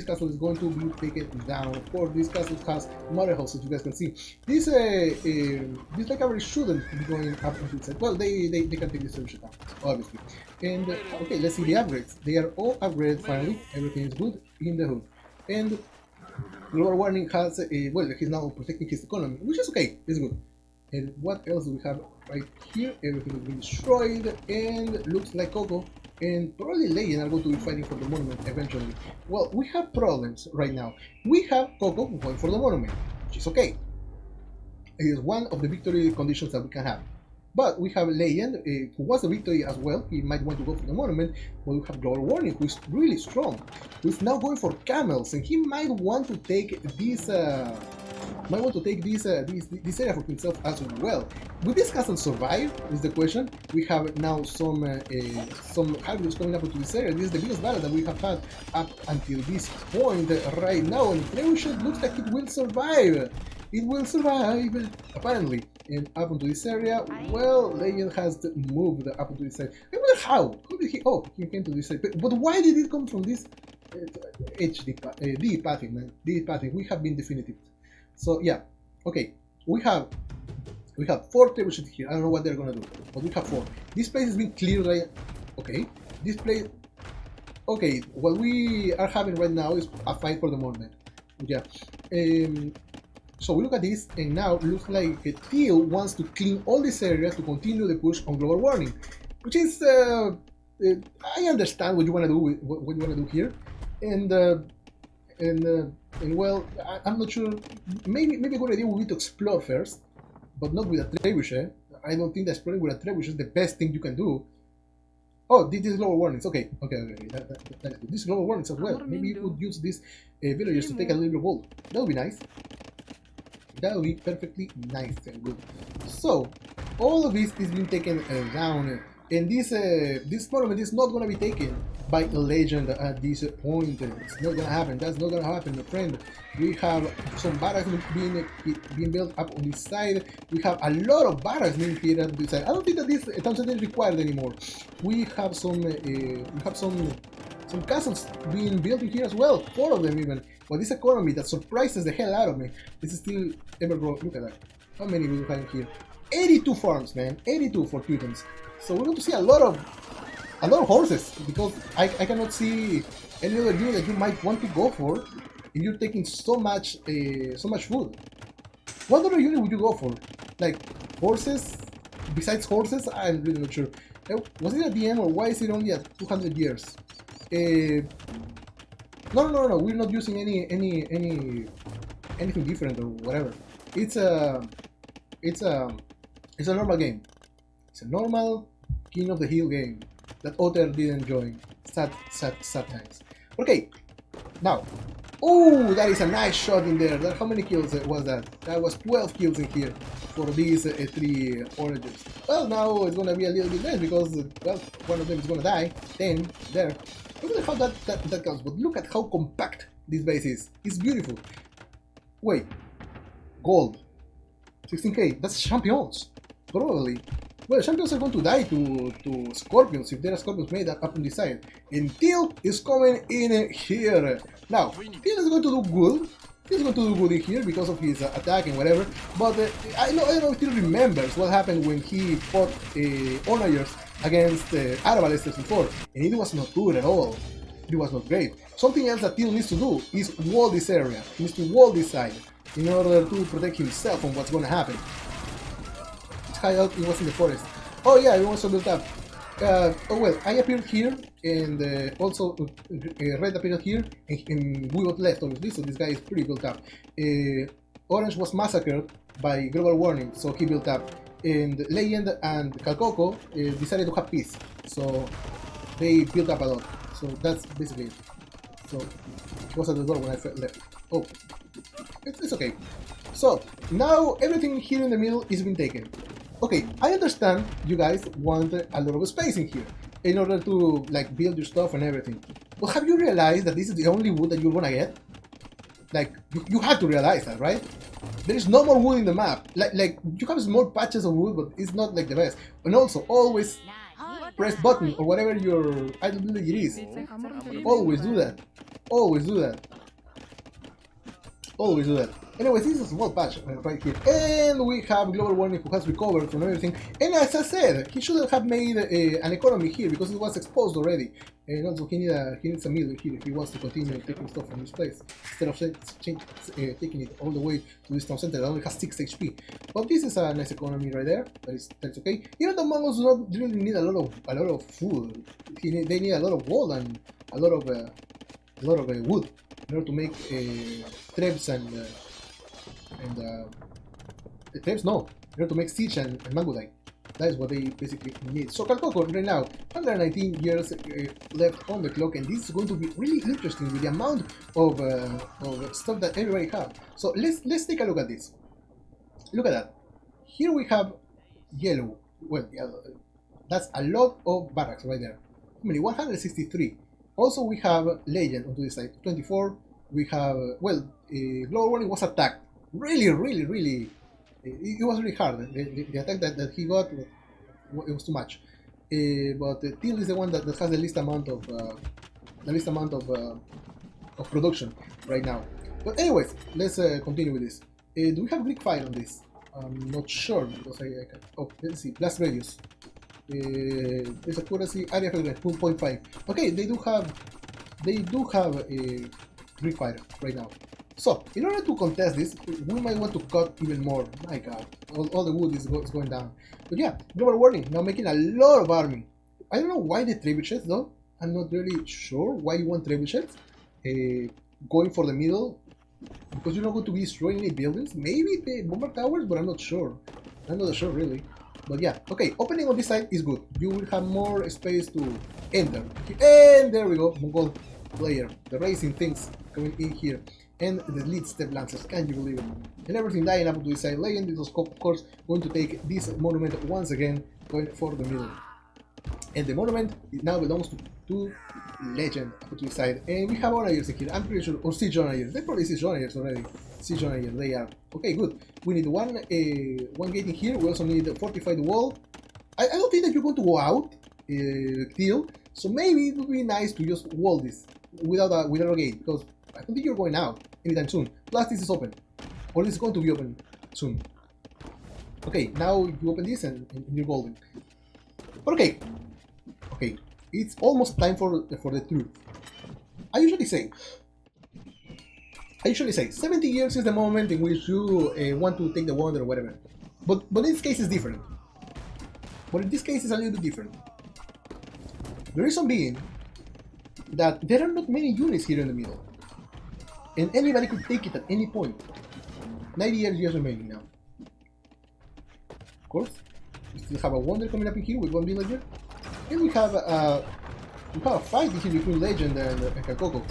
castle is going to be taken down. Of course, this castle has mother house, as you guys can see. This like cavalry shouldn't be going up into the side. Well, they can take this trebuchet down, obviously. And okay, let's see the upgrades. They are all upgraded finally. Everything is good in the hood. And Global Warning has, well, he's now protecting his economy, which is okay, it's good. And what else do we have right here? Everything is being destroyed, and looks like KotH and probably Legend are going to be fighting for the monument eventually. Well, we have problems right now. We have KotH going for the monument, which is okay. It is one of the victory conditions that we can have. But we have Legend, who wants the victory as well. He might want to go for the monument. But we have Global Warning, who is really strong, who is now going for camels, and he might want to take this. This area for himself as well. Will this castle survive? Is the question. We have now some Hideouts coming up into this area. This is the biggest battle that we have had up until this point right now, and it looks like it will survive. It will survive, apparently. And up into this area, well, Legend has moved up into this side. I wonder how? How did he? Oh, he came to this side. But why did it come from this D pathing, man? D pathing. We have been definitive. So yeah, okay. We have 4 trebuchets here. I don't know what they're gonna do, but we have 4. This place has been cleared. Right? Okay. This place. Okay. What we are having right now is a fight for the monument. Yeah. So we look at this, and now it looks like Till wants to clean all these areas to continue the push on Global Warning. which is I understand what you want to do what you want to do here, and and uh, and well, I'm not sure. Maybe a good idea would be to explore first, but not with a trebuchet. I don't think that exploring with a trebuchet is the best thing you can do. Oh, this is lower warnings. Okay, okay, okay. That is good. This is lower warnings as well. Maybe you could use these villagers to take a little bit of gold. That would be nice. That would be perfectly nice and good. So, all of this is being taken down, and this tournament is not going to be taken by a legend at this point. It's not going to happen. That's not going to happen, my friend. We have some barracks being built up on this side. We have a lot of barracks being here on this side. I don't think that this town center is required anymore. We have some castles being built in here as well. 4 of them even. But this economy that surprises the hell out of me. This is still ever growing. Look at that. How many do we have in here? 82 farms, man. 82 for Teutons. So we're going to see a lot of horses, because I cannot see any other unit that you might want to go for if you're taking so much food. What other unit would you go for? Like horses? Besides horses, I'm really not sure. Was it at the end, or why is it only at 200 years? No. We're not using anything different or whatever. It's a normal game. It's a normal King of the Hill game that Otter didn't join. Sad times. Okay, now. Oh, that is a nice shot in there. How many kills was that? That was 12 kills in here for these 3 oranges. Well, now it's gonna be a little bit less because, well, one of them is gonna die. 10 there. Look at how that counts, but look at how compact this base is. It's beautiful. Wait, gold. 16k. That's champions. Probably. Well, champions are going to die to scorpions if there are scorpions made up on this side. And Teal is coming in here. Now, Teal is going to do good. He's going to do good in here because of his attack and whatever. But I don't know if Teal remembers what happened when he fought Onagers against Arbalesters before. And it was not good at all. It was not great. Something else that Teal needs to do is wall this area. He needs to wall this side in order to protect himself from what's going to happen. Hideout, it was in the forest. Oh yeah, it also built up. Oh well, I appeared here, and also Red appeared here, and we got left obviously, so this guy is pretty built up. Orange was massacred by global warming, so he built up. And Legend and KotH decided to have peace, so they built up a lot. So that's basically it. So it was at the door when I left. Oh, it's okay. So now everything here in the middle is being taken. Okay, I understand you guys want a lot of space in here in order to like build your stuff and everything. But have you realized that this is the only wood that you're gonna get? Like, you have to realize that, right? There is no more wood in the map. Like you have small patches of wood, but it's not like the best. And also, always press button or whatever your ideology is. Always do that. Always do that. Always do that. Anyways, this is a small patch right here. And we have Global Warming who has recovered from everything. And as I said, he shouldn't have made an economy here because it was exposed already. And also he needs a mill here if he wants to continue taking stuff from this place. Instead of taking it all the way to this town center that only has 6 HP. But this is a nice economy right there. That's okay. Even the Mongols do not really need a lot of food. They need a lot of gold and a lot of wood in order to make trebs and trebs, no, in order to make siege and mangudai. That is what they basically need. So KotH right now, 119 years left on the clock, and this is going to be really interesting with the amount of stuff that everybody have. So let's take a look at this. Look at that. Here we have yellow. Well, that's a lot of barracks right there. How many? 163. Also, we have legend onto this side. 24. We have global warning was attacked. Really. It was really hard. The attack that he got, it was too much. But Teal is the one that has the least amount of production right now. But anyways, let's continue with this. Do we have Greek fire on this? I'm not sure because I can. Oh, let's see. Blast radius. This accuracy area effect 2.5. Okay, they do have a Greek fire right now. So, in order to contest this, we might want to cut even more. My god, all the wood is going down. But yeah, global warning, now making a lot of army. I don't know why the trebuchets though. I'm not really sure why you want trebuchets. Going for the middle, because you're not going to be destroying any buildings. Maybe the bomber towers, but I'm not sure. I'm not sure really. But yeah, okay, opening on this side is good. You will have more space to enter. And there we go, Mongol player. The racing things coming in here. And the lead step lancers, can you believe it? And everything dying up to this side. Legend is of course going to take this monument once again, going for the middle. And the monument now belongs to Legend up to the side. And we have Onagers in here, I'm pretty sure, or Siege Onagers. They probably Siege Onagers already. Siege Onagers, they are. Okay, good. We need one gate in here. We also need to fortify the wall. I don't think that you're going to go out, Teal. So maybe it would be nice to just wall this without a gate, because I don't think you're going out anytime soon. Plus this is open, or this is going to be open soon. Okay, now you open this and you're golden. But okay, it's almost time for the truth. I usually say 70 years is the moment in which you want to take the wonder or whatever. But in this case it's different. But in this case it's a little bit different. The reason being that there are not many units here in the middle. And anybody could take it at any point. 90 years remaining now. Of course, we still have a wonder coming up in here with one villager. And we have a fight here between Legend and KotH.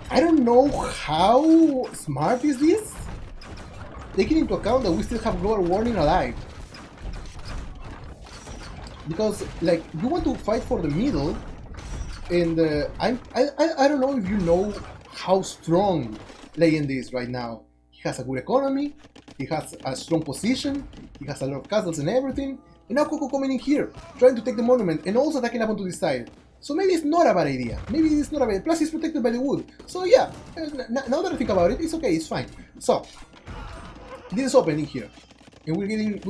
I don't know how smart is this, taking into account that we still have global warning alive. Because like you want to fight for the middle, and I don't know if you know how strong Legend is right now. He has a good economy, he has a strong position, he has a lot of castles and everything. And now KotH coming in here, trying to take the monument and also attacking up onto this side. So maybe it's not a bad idea. Maybe it's not a bad. Plus, it's protected by the wood. So yeah, now that I think about it, it's okay. It's fine. So this is open in here, and we're getting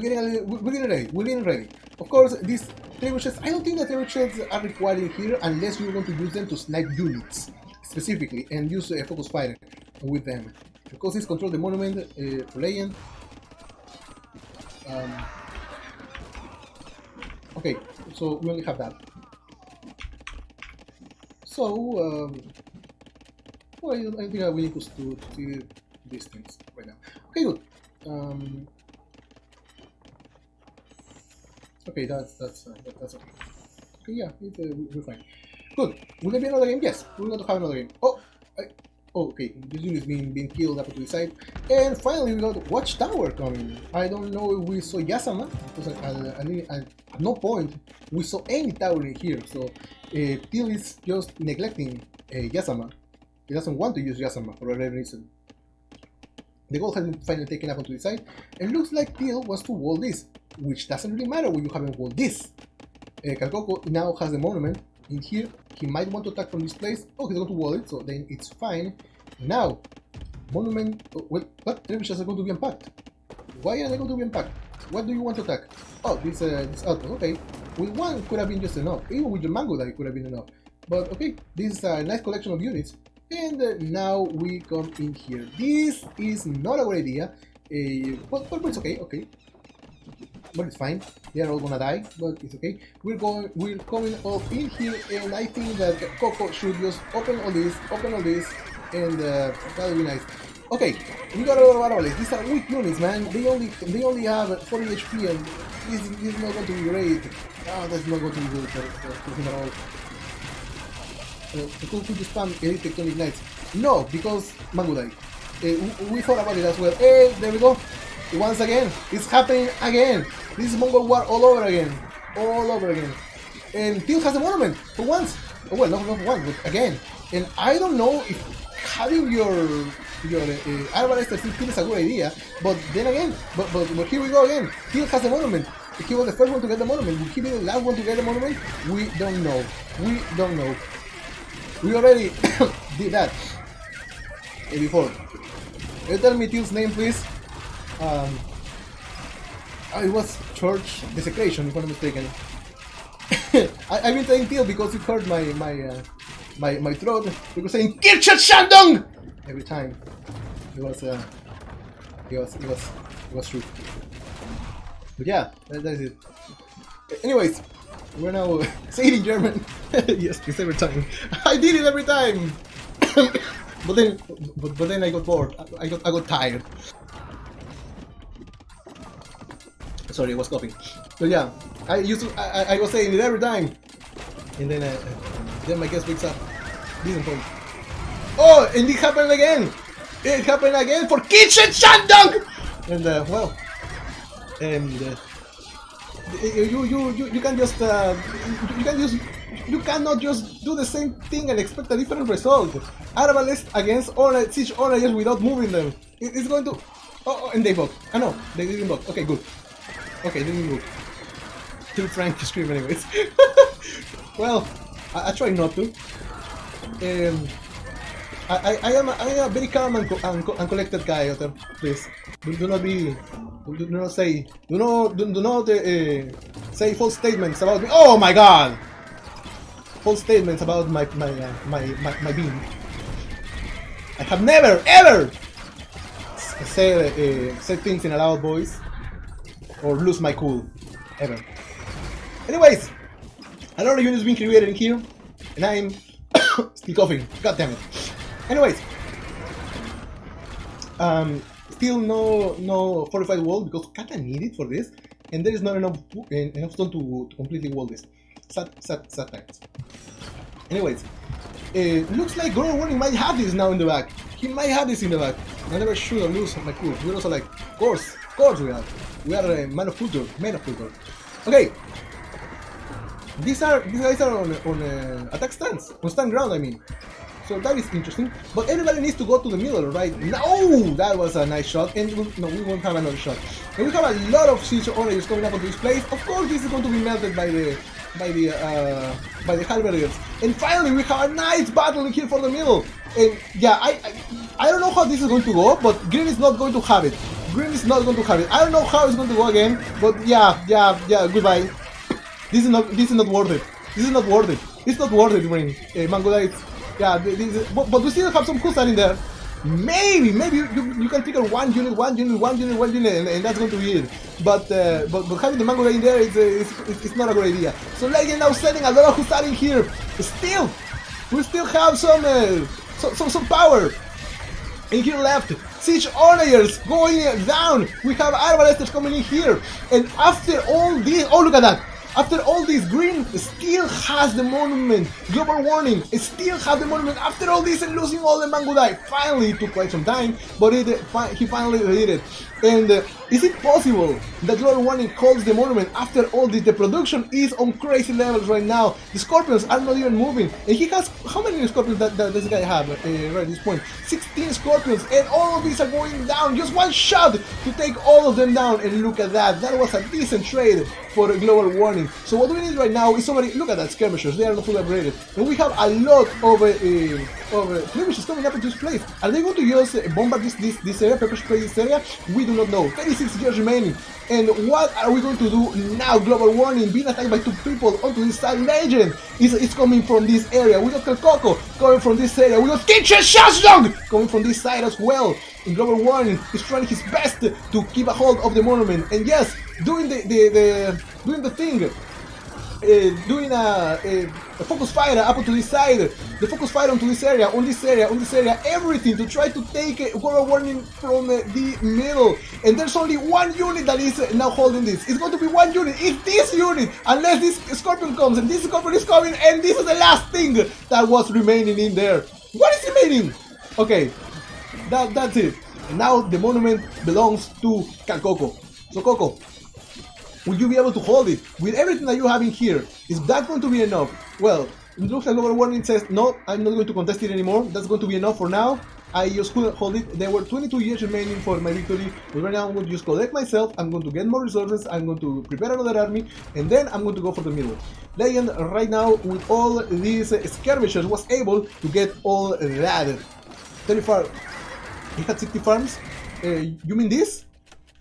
ready. Of course, these trebuchets. I don't think that trebuchets are required in here unless you're going to use them to snipe units specifically and use a focus fire with them. Because it's control the monument for Legend. Okay, so we only have that. So, well, I think we need to see these things right now. Okay, good. Okay, that's okay. Okay, yeah, we're fine. Good. Will there be another game? Yes, we're going to have another game. Oh, okay, this unit is being killed up to the side. And finally, we got Watchtower coming. I don't know if we saw Yasama, because at no point we saw any tower in here. So Teal is just neglecting Yasama. He doesn't want to use Yasama for whatever reason. The gold has been finally taken up onto the side, and looks like Teal wants to wall this, which doesn't really matter when you haven't walled this. KotH now has the monument in here. He might want to attack from this place. Oh, he's going to wall it, so then it's fine. Now, monument. Well, what trebuchets are going to be unpacked? Why are they going to be unpacked? What do you want to attack? Oh, this outpost. Okay, with one could have been just enough. Even with your mango that it could have been enough. But okay, this is a nice collection of units. And now we come in here. This is not a good idea. But it's okay. Okay. But it's fine. They are all gonna die, but it's okay. We're coming up in here, and I think that KotH should just open all this, and that'll be nice. Okay, we got a lot of Arables. These are weak units, man. They only have 40 HP, and this is not going to be great. Oh, that's not going to be good for him at all. Could you spam Elite Tectonic Knights? No, because Mango died. We thought about it as well. Hey, there we go. Once again, it's happening again. This is Mongol War all over again. And Teal has a monument for once. Oh well, not for once, but again. And I don't know if having your Arbalester still is a good idea. But then again, but here we go again. Teal has a monument. He was the first one to get the monument. Will he be the last one to get the monument? We don't know. We already did that before. Tell me Teal's name, please. It was Church Desecration, if I'm not mistaken. I've been saying Teal because it hurt my throat. Because saying Kirchat Shandong every time. It was true. But yeah, that is it. Anyways, We're now saying in German. Yes, it's every time. I did it every time. but then I got bored. I got tired. Sorry, I was coughing. But yeah, I was saying it every time, and then my guest wakes up. Didn't point. Oh, and it happened again. It happened again for Kitchen Shandong. And well, and you can just you cannot just do the same thing and expect a different result. Arbalest against siege oranges without moving them. It's going to. Oh, and they bug. Ah no, they didn't bug. Okay, good. Okay, they didn't move. Too frank to scream anyways. Well, I try not to. I am a very calm and collected guy, Otter. Please, do not say say false statements about me. Oh my God! False statements about my being. I have never ever said things in a loud voice or lose my cool ever. Anyways, another unit is being created in here, and I'm still coughing. God damn it. Anyways, still no fortified wall because kinda need it for this, and there is not enough stone to completely wall this. Sad times. Anyways, looks like Global Warning might have this now in the back. He might have this in the back. I never should have lose my cool. We're also like, of course we are. We are a man of culture. Okay. These guys are on attack stance, on stand ground. I mean. So that is interesting, but everybody needs to go to the middle, right? No, that was a nice shot, and we won't have another shot. And we have a lot of siege oranges coming up onto this place. Of course, this is going to be melted by the halberdiers. And finally, we have a nice battle in here for the middle. And yeah, I don't know how this is going to go, but Green is not going to have it. I don't know how it's going to go again, but yeah. Goodbye. This is not worth it. It's not worth it, Green. Mangodates. Yeah, but we still have some Husan in there. Maybe you can trigger one unit, and that's going to be it. But having the Mango in there it's not a good idea. So Legend now sending a lot of Husan in here. Still, we still have some power. In here left, siege oranges going down. We have arbalesters coming in here, and after all this, oh look at that. After all this, Green still has the monument. Global Warning still has the monument. After all this and losing all the Mangudai. Finally, it took quite some time, but he finally did it. And is it possible that Global Warning holds the monument after all this? The production is on crazy levels right now. The Scorpions are not even moving. And he has, how many Scorpions that this guy have right at this point? 16 Scorpions, and all of these are going down. Just one shot to take all of them down. And look at that. That was a decent trade for Global Warning. So what we need right now is somebody. Look at that, skirmishers. They are not fully upgraded, and we have a lot of skirmishers coming up into this place. Are they going to just bombard this area, pepper spray this area? We do not know. 36 years remaining, and what are we going to do now? Global Warning being attacked by two people onto this side. Legend is coming from this area. We got KotH coming from this area. We got Kitchen Shandong coming from this side as well. And Global Warning is trying his best to keep a hold of the monument, and yes, doing the thing. Doing a focus fire up onto this side, the focus fire onto this area, on this area, everything to try to take Global Warning from the middle. And there's only one unit that is now holding this. It's going to be one unit. It's this unit, unless this Scorpion comes, and this Scorpion is coming, and this is the last thing that was remaining in there. What is remaining? Okay, that's it. And now the monument belongs to KotH. So KotH, will you be able to hold it with everything that you have in here? Is that going to be enough? Well, it looks like Global Warning says, no, I'm not going to contest it anymore. That's going to be enough for now. I just couldn't hold it. There were 22 years remaining for my victory. But right now I'm going to just collect myself. I'm going to get more resources. I'm going to prepare another army. And then I'm going to go for the middle. Legend right now with all these skirmishers was able to get all that. 35. He had 60 farms. You mean this?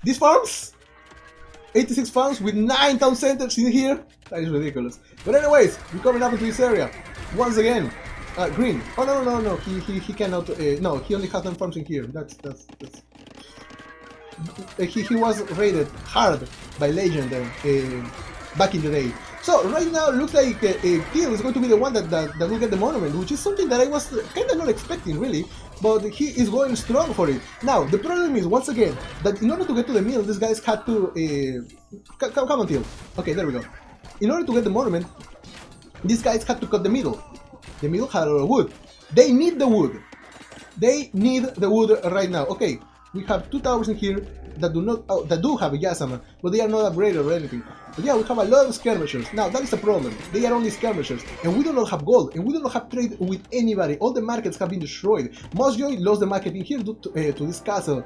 These farms? 86 farms with 9 town centers in here? That is ridiculous. But anyways, we're coming up into this area. Once again, Green. Oh no, he cannot, no, he only has 10 farms in here. That's he was raided hard by Legend back in the day. So right now it looks like Teal is going to be the one that will get the monument, which is something that I was kind of not expecting really, but he is going strong for it. Now the problem is once again that in order to get to the middle, these guys had to come on Teal. Okay, there we go. In order to get the monument, these guys had to cut the middle. The middle had a lot of wood. They need the wood. They need the wood right now. Okay, we have 2 towers in here that do have a Yasama, but they are not upgraded or anything. But yeah, we have a lot of skirmishers. Now that is a problem. They are only skirmishers, and we do not have gold, and we do not have trade with anybody. All the markets have been destroyed. Mosjoy lost the market in here to this castle.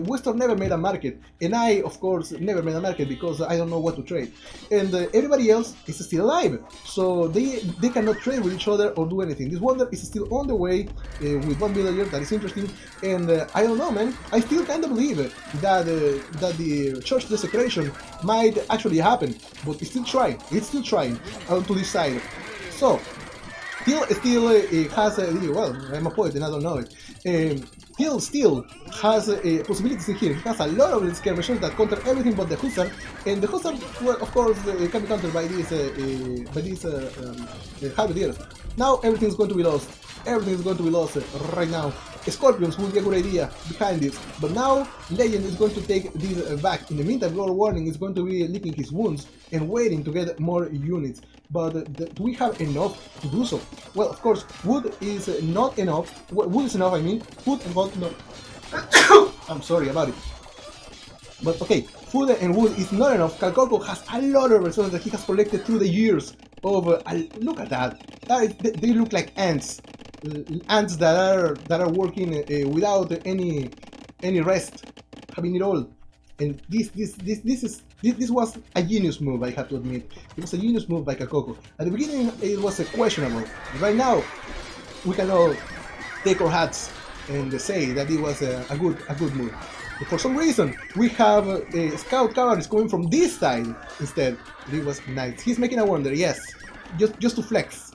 Western never made a market, and I, of course, never made a market because I don't know what to trade. And everybody else is still alive, so they cannot trade with each other or do anything. This wonder is still on the way with 1 villager. That is interesting, and I don't know, man. I still kind of believe that the church desecration might actually happen. But it's still trying. It's still trying to this side. So, still has well, I'm a poet and I don't know it. Still has possibilities in here. He has a lot of skirmishers that counter everything but the hussar, and the hussar, well, of course, can be countered by these halberdiers. Now everything's going to be lost. Everything is going to be lost right now. Scorpions will be a good idea behind this, but now Legend is going to take this back. In the meantime, Lord Warning is going to be licking his wounds and waiting to get more units. But do we have enough to do so? Well, of course, wood is not enough. Wood is enough, I mean. Food and gold, no. I'm sorry about it. But okay, food and wood is not enough. KotH has a lot of resources that he has collected through the years of. Look at that. They look like ants. Ants that are working without any rest, having it all. And this was a genius move, I have to admit. It was a genius move by KotH. At the beginning, it was questionable. Right now, we can all take our hats and say that it was a good move. But for some reason, we have scout cavalry coming from this side instead. It was nice. He's making a wonder, yes, just to flex.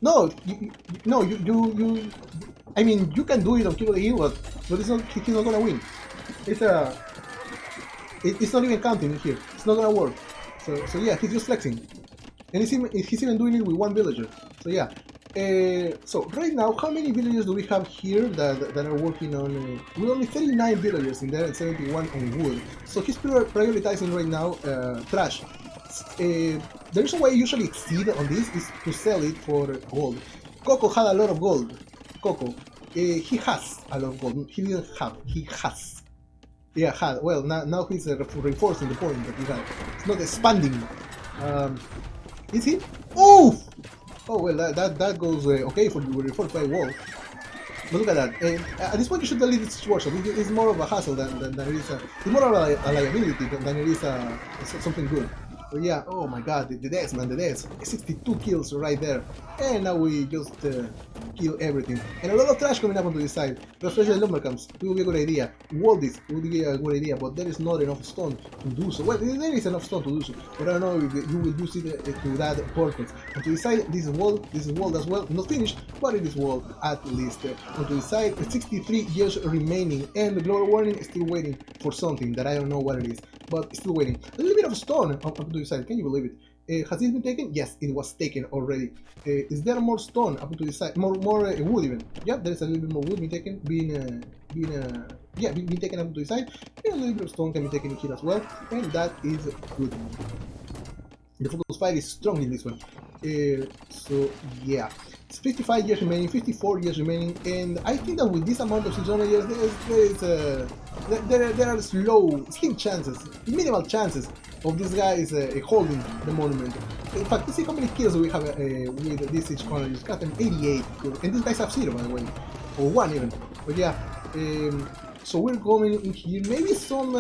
No, you. I mean, you can do it on King of the Hill, but it's not. He's not gonna win. It's not even counting in here. It's not gonna work. So yeah, he's just flexing, and he's even doing it with 1 villager. So yeah. So right now, how many villagers do we have here that are working on? We're only 39 villagers in there and 71 on wood. So he's prioritizing right now trash. The reason why I usually exceed on this is to sell it for gold. KotH had a lot of gold. KotH, he has a lot of gold. He didn't have, he has. Yeah, had. Well, now he's reinforcing the point that he had. It's not expanding. Is he? Oof! Oh well, that goes okay for you. Reinforced by wall. But look at that. At this point, you should delete this workshop. It's more of a hassle than it is. It's more of a liability than it is something good. But yeah, oh my god, the deaths, man, the deaths. 62 kills right there. And now we just kill everything. And a lot of trash coming up onto this side. But especially the lumber camps. It would be a good idea. Wall this would be a good idea, but there is not enough stone to do so. Well, there is enough stone to do so, but I don't know if you will use it to that purpose. On to the side, this is wall as well. Not finished, but it is wall at least. On to the side, 63 years remaining, and the Glory Warning is still waiting for something that I don't know what it is. But still waiting. A little bit of stone up to the side. Can you believe it? Has it been taken? Yes, it was taken already. Is there more stone up to the side? More wood even. Yeah, there is a little bit more wood being taken. Being taken up to the side. And a little bit of stone can be taken in here as well. And that is good. The focus fight is strong in this one. So yeah. It's 55 years remaining, 54 years remaining, and I think that with this amount of seasonal years, there are slim chances, minimal chances of these guys holding the monument. In fact, let's see how many kills we have with this each corner. Just got an 88, and these guys have 0 by the way, or 1 even. But yeah, so we're going in here. Maybe some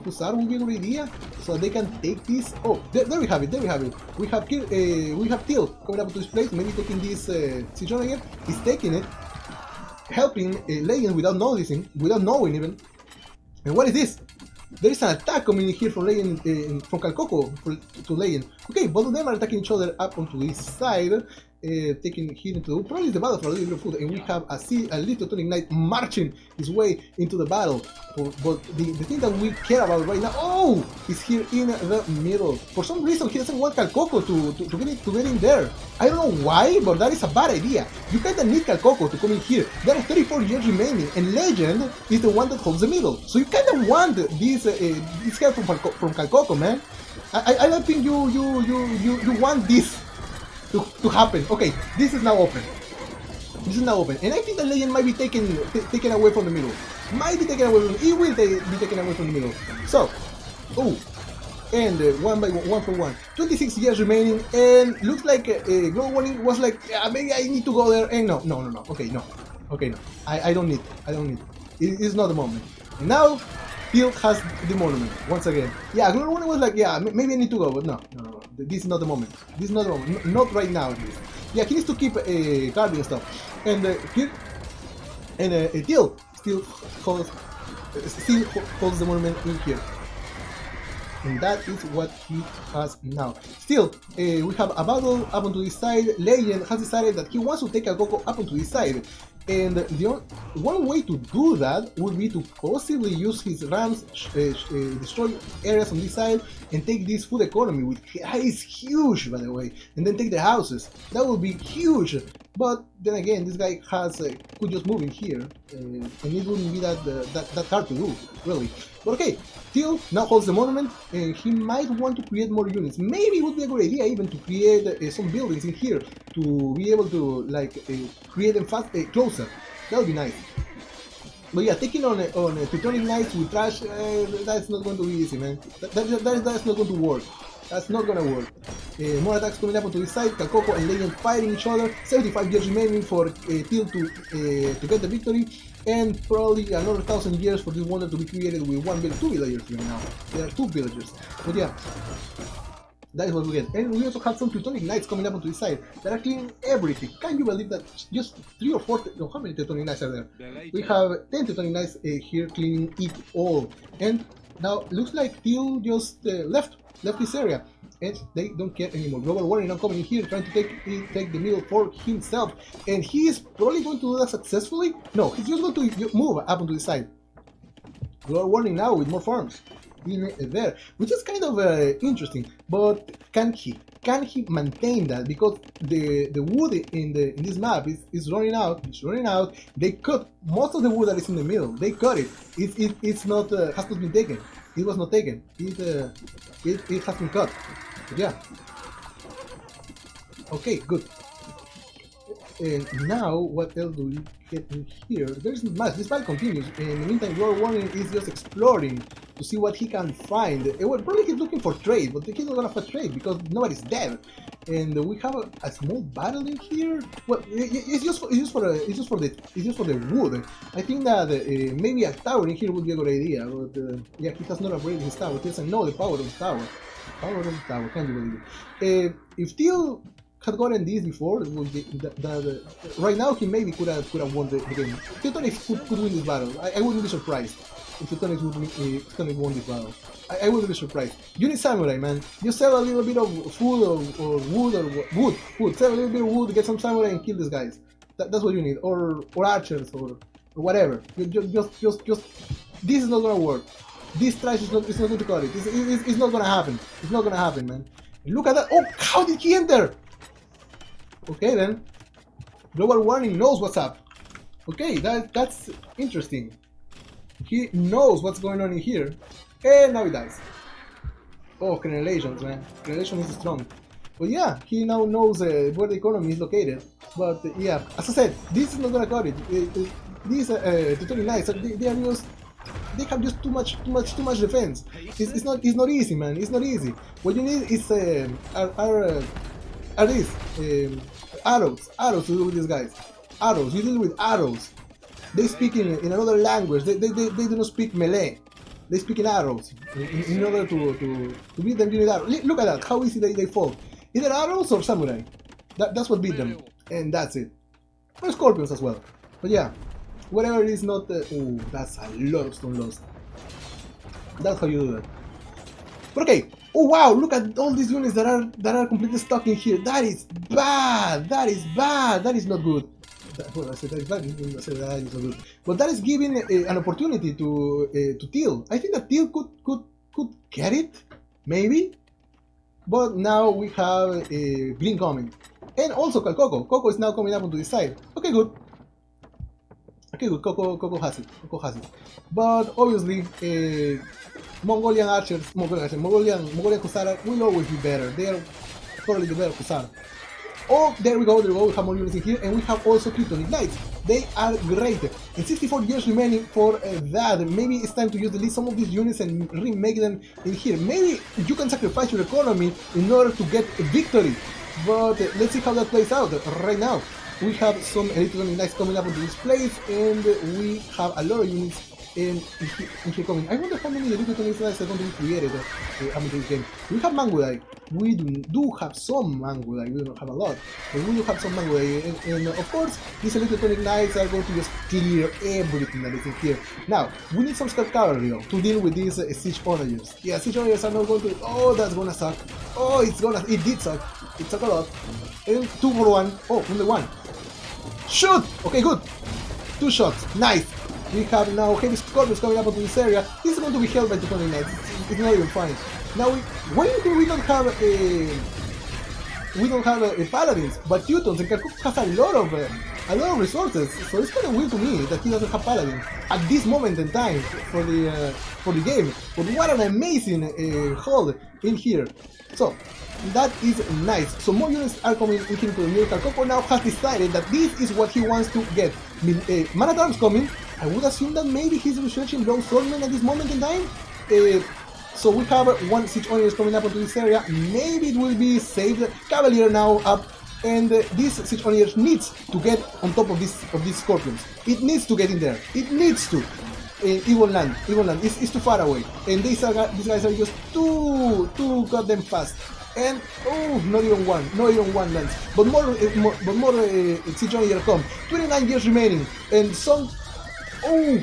Hussar will be a good idea, so they can take this. Oh, there we have it. There we have it. We have Teal coming up to this place. Maybe taking this Sijon again. He's taking it, helping Legend without noticing, without knowing even. And what is this? There is an attack coming in here from Legend, from KotH to Legend. Okay, both of them are attacking each other up onto this side. taking him into probably the battle for a little bit of food, and we have a little Tonic Knight marching his way into the battle. But the thing that we care about right now, is here in the middle. For some reason, he doesn't want KotH to get in there. I don't know why, but that is a bad idea. You kinda need KotH to come in here. There are 34 years remaining, and Legend is the one that holds the middle. So you kinda want this help from KotH, man. I don't think you want this to happen. Okay, this is now open. This is now open, and I think the Legend might be taken away from the middle. Might be taken away from. It will be taken away from the middle. So, and one for one. 26 years remaining, and looks like Global Warning was like, yeah, maybe I need to go there. And no. Okay, no. I don't need. It's not the moment. And now, Hideout has the monument once again. Yeah, Global Warning was like, yeah, maybe I need to go, but no. This is not the moment. This is not the moment. Not right now, at least. Yeah, he needs to keep guarding stuff. And here, and Hideout still holds the monument in here. And that is what he has now. Still, we have a battle up onto this side. Legend has decided that he wants to take a KotH up onto this side. And one way to do that would be to possibly use his rams, destroy areas on this side, and take this food economy, which is huge, by the way, and then take the houses. That would be huge. But then again, this guy could just move in here, and it wouldn't be that hard to do, really. But okay, still now holds the monument, and he might want to create more units. Maybe it would be a good idea even to create some buildings in here to be able to create them fast, closer. That would be nice. But yeah, taking on Teutonic Knights with trash, that's not going to be easy, man. That's not going to work. That's not gonna work. More attacks coming up onto this side. KotH and Legend fighting each other. 75 years remaining for Till to get the victory, and probably another 1,000 years for this wonder to be created with two villagers right now. There are 2 villagers. But yeah, that is what we get. And we also have some Teutonic Knights coming up onto this side that are cleaning everything. Can you believe that? Just 3 or 4. No, how many Teutonic Knights are there? We have 10 Teutonic Knights here cleaning it all. And now looks like Till just left this area, and they don't care anymore. Global Warning now coming in here trying to take the middle for himself, and he is probably going to do that successfully. No, he's just going to move up onto the side. Global Warning now with more farms in there, which is kind of interesting. But can he maintain that? Because the wood in this map is running out. It's running out. They cut most of the wood that is in the middle. They cut it. It's not has not been taken. It was not taken. It has been cut. But yeah. Okay, good. And now, what else do we get in here? There's not much. This battle continues. In the meantime, Global Warning is just exploring to see what he can find. Well, probably he's looking for trade, but he's not gonna find trade because nobody's dead. And we have a small battle in here. Well, it's just for the wood. I think that maybe a tower in here would be a good idea. But yeah, he has not upgraded his tower. He doesn't know the power of the tower. Power of the tower. Can you believe it? If Till had gotten this before, it would be right now he maybe could have won the game. Teutonics could win this battle. I wouldn't be surprised if Teutonics won this battle. I wouldn't be surprised. You need samurai, man. You sell a little bit of food or wood or wood. Sell a little bit of wood, get some samurai and kill these guys. That's what you need. Or archers or whatever. Just this is not gonna work. This trash is not going to cut it. It's not gonna happen. It's not gonna happen, man. Look at that. Oh, how did he enter? Okay then. Global Warning knows what's up. Okay, that's interesting. He knows what's going on in here. And now he dies. Oh, Crenellations, man. Crenellation is strong. But yeah, he now knows where the economy is located. But yeah, as I said, this is not gonna cut it. These Teutonic Knights, they have just too much defense. It's not easy, man. It's not easy. What you need is are these arrows to deal with these guys. Arrows. You deal with arrows. They speak in another language. They do not speak melee. They speak in arrows. In order to beat them, you need arrows. Look at that. How easy they fall. Either arrows or samurai. That's what beat them. And that's it. Or scorpions as well. But yeah, whatever it is not. Oh, that's a lot of stone lost. That's how you do that. But okay. Oh wow! Look at all these units that are completely stuck in here. That is bad. That is bad. That is not good. Well, I said that is bad. I said that is not good. But that is giving an opportunity to Teal. I think that Teal could get it, maybe. But now we have Green coming, and also KotH. KotH is now coming up onto this side. Okay, good. Okay, good. KotH has it. KotH has it. But obviously, Mongolian archers, Mongolian Hussar will always be better. They are probably the better Hussar. Oh, there we go, we have more units in here, and we have also Teutonic Knights. They are great. In 64 years remaining for that, maybe it's time to use at least some of these units and remake them in here. Maybe you can sacrifice your economy in order to get a victory, but let's see how that plays out right now. We have some Elite Teutonic Knights coming up into this place, and we have a lot of units in here coming. I wonder how many Elite Teutonic Knights are going to be created after this game. We have Mangudai. We do have some Mangudai. We don't have a lot, but we do have some Mangudai. And of course, these Elite Teutonic Knights are going to just clear everything that is in here. Now, we need some Scout Cavalry to deal with these Siege Onagers. Yeah, Siege Onagers are not going to... Oh, that's gonna suck. Oh, it did suck. It sucked a lot. And 2 for 1. Oh, only 1. Shoot! Okay, good. 2 shots. Nice. We have now heavy scorpions coming up into this area. This is going to be held by Teutonic Knights. It's not even funny. Now we don't have paladins, but Teutons, and KotH has a lot of resources. So it's kind of weird to me that he doesn't have paladin at this moment in time for the game. But what an amazing hold in here. So that is nice. So more units are coming in here to the miracle. KotH now has decided that this is what he wants to get. Man-at-Arms coming. I would assume that maybe he's researching longswordmen at this moment in time. So we have 1 Siege Onagers coming up onto this area. Maybe it will be saved. Cavalier now up, and this Siege Onagers needs to get on top of these scorpions. It needs to get in there. It needs to. Evil land is too far away, and these guys are just too goddamn fast. And oh, not even one lands. But more Siege Onagers come. 29 years remaining, and some. Oh,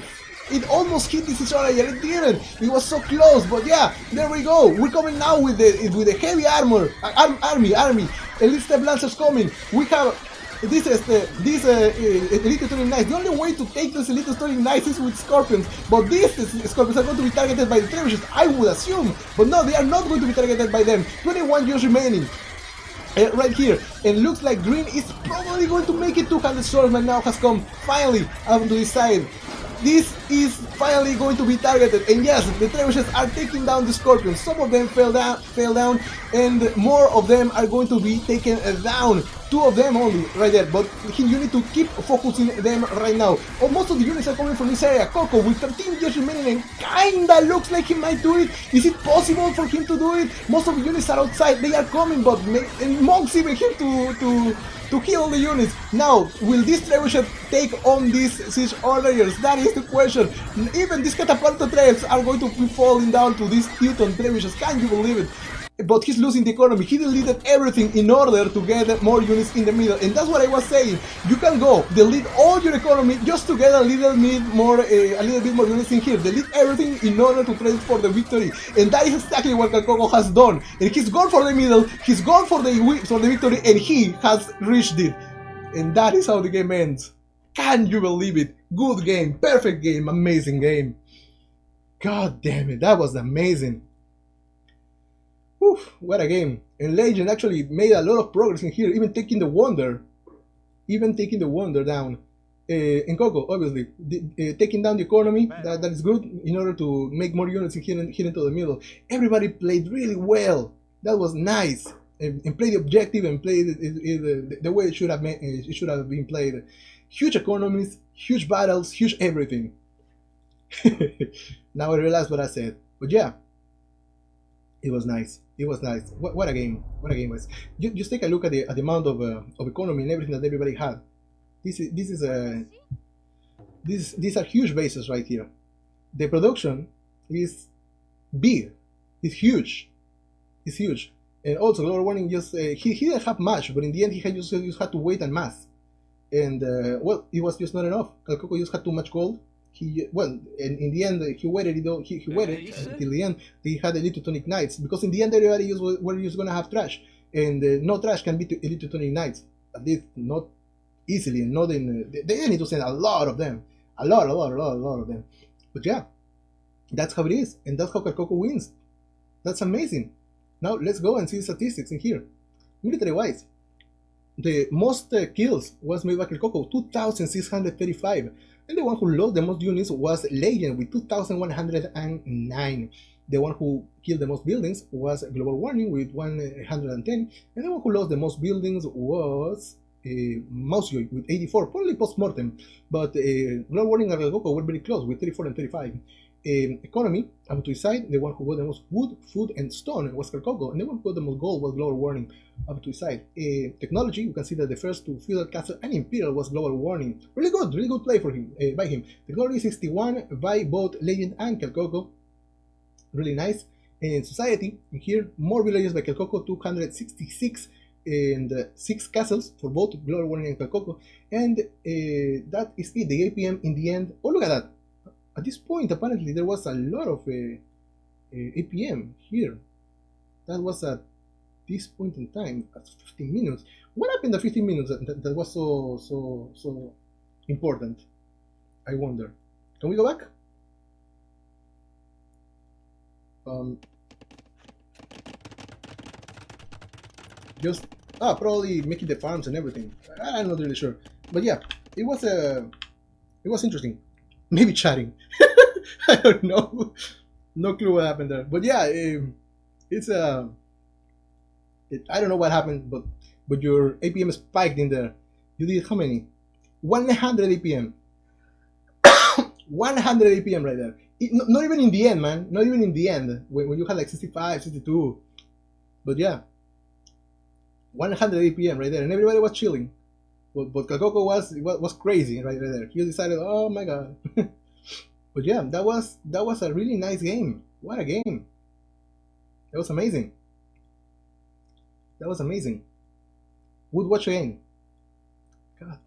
it almost hit this Siege Onager. It didn't. It was so close, but yeah, there we go. We're coming now with the heavy armor, army. Elite Step Lancers coming. We have this Elite Teutonic Knights. The only way to take those Elite Teutonic Knights is with Scorpions, but these Scorpions are going to be targeted by the Trebuchets, I would assume. But no, they are not going to be targeted by them. 21 years remaining. Right here, and looks like Green is probably going to make it. 200 swordsman now has come finally up to this side. This is finally going to be targeted, and yes, the Trebuchets are taking down the Scorpions. Some of them fell down, and more of them are going to be taken down. 2 of them only right there, but you need to keep focusing them right now. Oh, most of the units are coming from this area. KotH with 13 years remaining, and kinda looks like he might do it. Is it possible for him to do it? Most of the units are outside. They are coming, but and Monk's even here to kill the units. Now, will this Trebuchet take on these Siege Onagers? That is the question. Even these Catapulta Trebs are going to be falling down to these Teuton Trebuchets. Can you believe it? But he's losing the economy. He deleted everything in order to get more units in the middle, and that's what I was saying. You can go delete all your economy just to get a little bit more units in here. Delete everything in order to trade for the victory, and that is exactly what KotH has done. And he's gone for the middle. He's gone for the victory, and he has reached it. And that is how the game ends. Can you believe it? Good game, perfect game, amazing game. God damn it, that was amazing. Oof, what a game. And Legend actually made a lot of progress in here, even taking the Wonder down. And KotH, obviously, taking down the economy, that is good, in order to make more units in here into the middle. Everybody played really well. That was nice. And played the objective and played it the way it should have been played. Huge economies, huge battles, huge everything. Now I realize what I said. But yeah, it was nice. It was nice. What a game! What a game was. Just take a look at the amount of economy and everything that everybody had. These are huge bases right here. The production is big. It's huge. It's huge. And also, Global Warning just he didn't have much, but in the end he just had to wait and mass. And well, it was just not enough. KotH just had too much gold. And in the end he waited until the end. He had Elite Teutonic Knights, because in the end everybody were just gonna have trash. and no trash can be elite to 20 knights. At least not easily, and not in. They need to send a lot of them, a lot of them. But yeah, that's how it is, and that's how KotH wins. That's amazing. Now let's go and see the statistics in here. Military-wise, the most kills was made by KotH, 2,635, and the one who lost the most units was Legend with 2,109. The one who killed the most buildings was Global Warning with 110, and the one who lost the most buildings was Mousejoy with 84, probably post-mortem, but Global Warning and KotH were very close with 34 and 35. Economy, up to his side, the one who got the most wood, food, and stone was KotH, and the one who got the most gold was Global Warning, up to his side. Technology, you can see that the first two, Feudal Castle and Imperial, was Global Warning. Really good play for him, by him. Technology 61 by both Legend and KotH. Really nice. In society, here, more villages by KotH, 266, and 6 castles for both Global Warning and KotH. And that is it, the APM in the end. Oh, look at that. At this point, apparently, there was a lot of APM here. That was at this point in time, at 15 minutes. What happened at 15 minutes that was so important? I wonder. Can we go back? Just probably making the farms and everything. I'm not really sure, but yeah, it was interesting. Maybe chatting. I don't know. No clue what happened there. But yeah, it's I don't know what happened, but your APM spiked in there. You did how many? 100 APM. 100 APM right there. Not even in the end, man. Not even in the end. When you had like 65, 62. But yeah. 100 APM right there. And everybody was chilling. But KotH was crazy right there. He decided, oh my god. But yeah, that was a really nice game. What a game! That was amazing. That was amazing. Would watch again. God,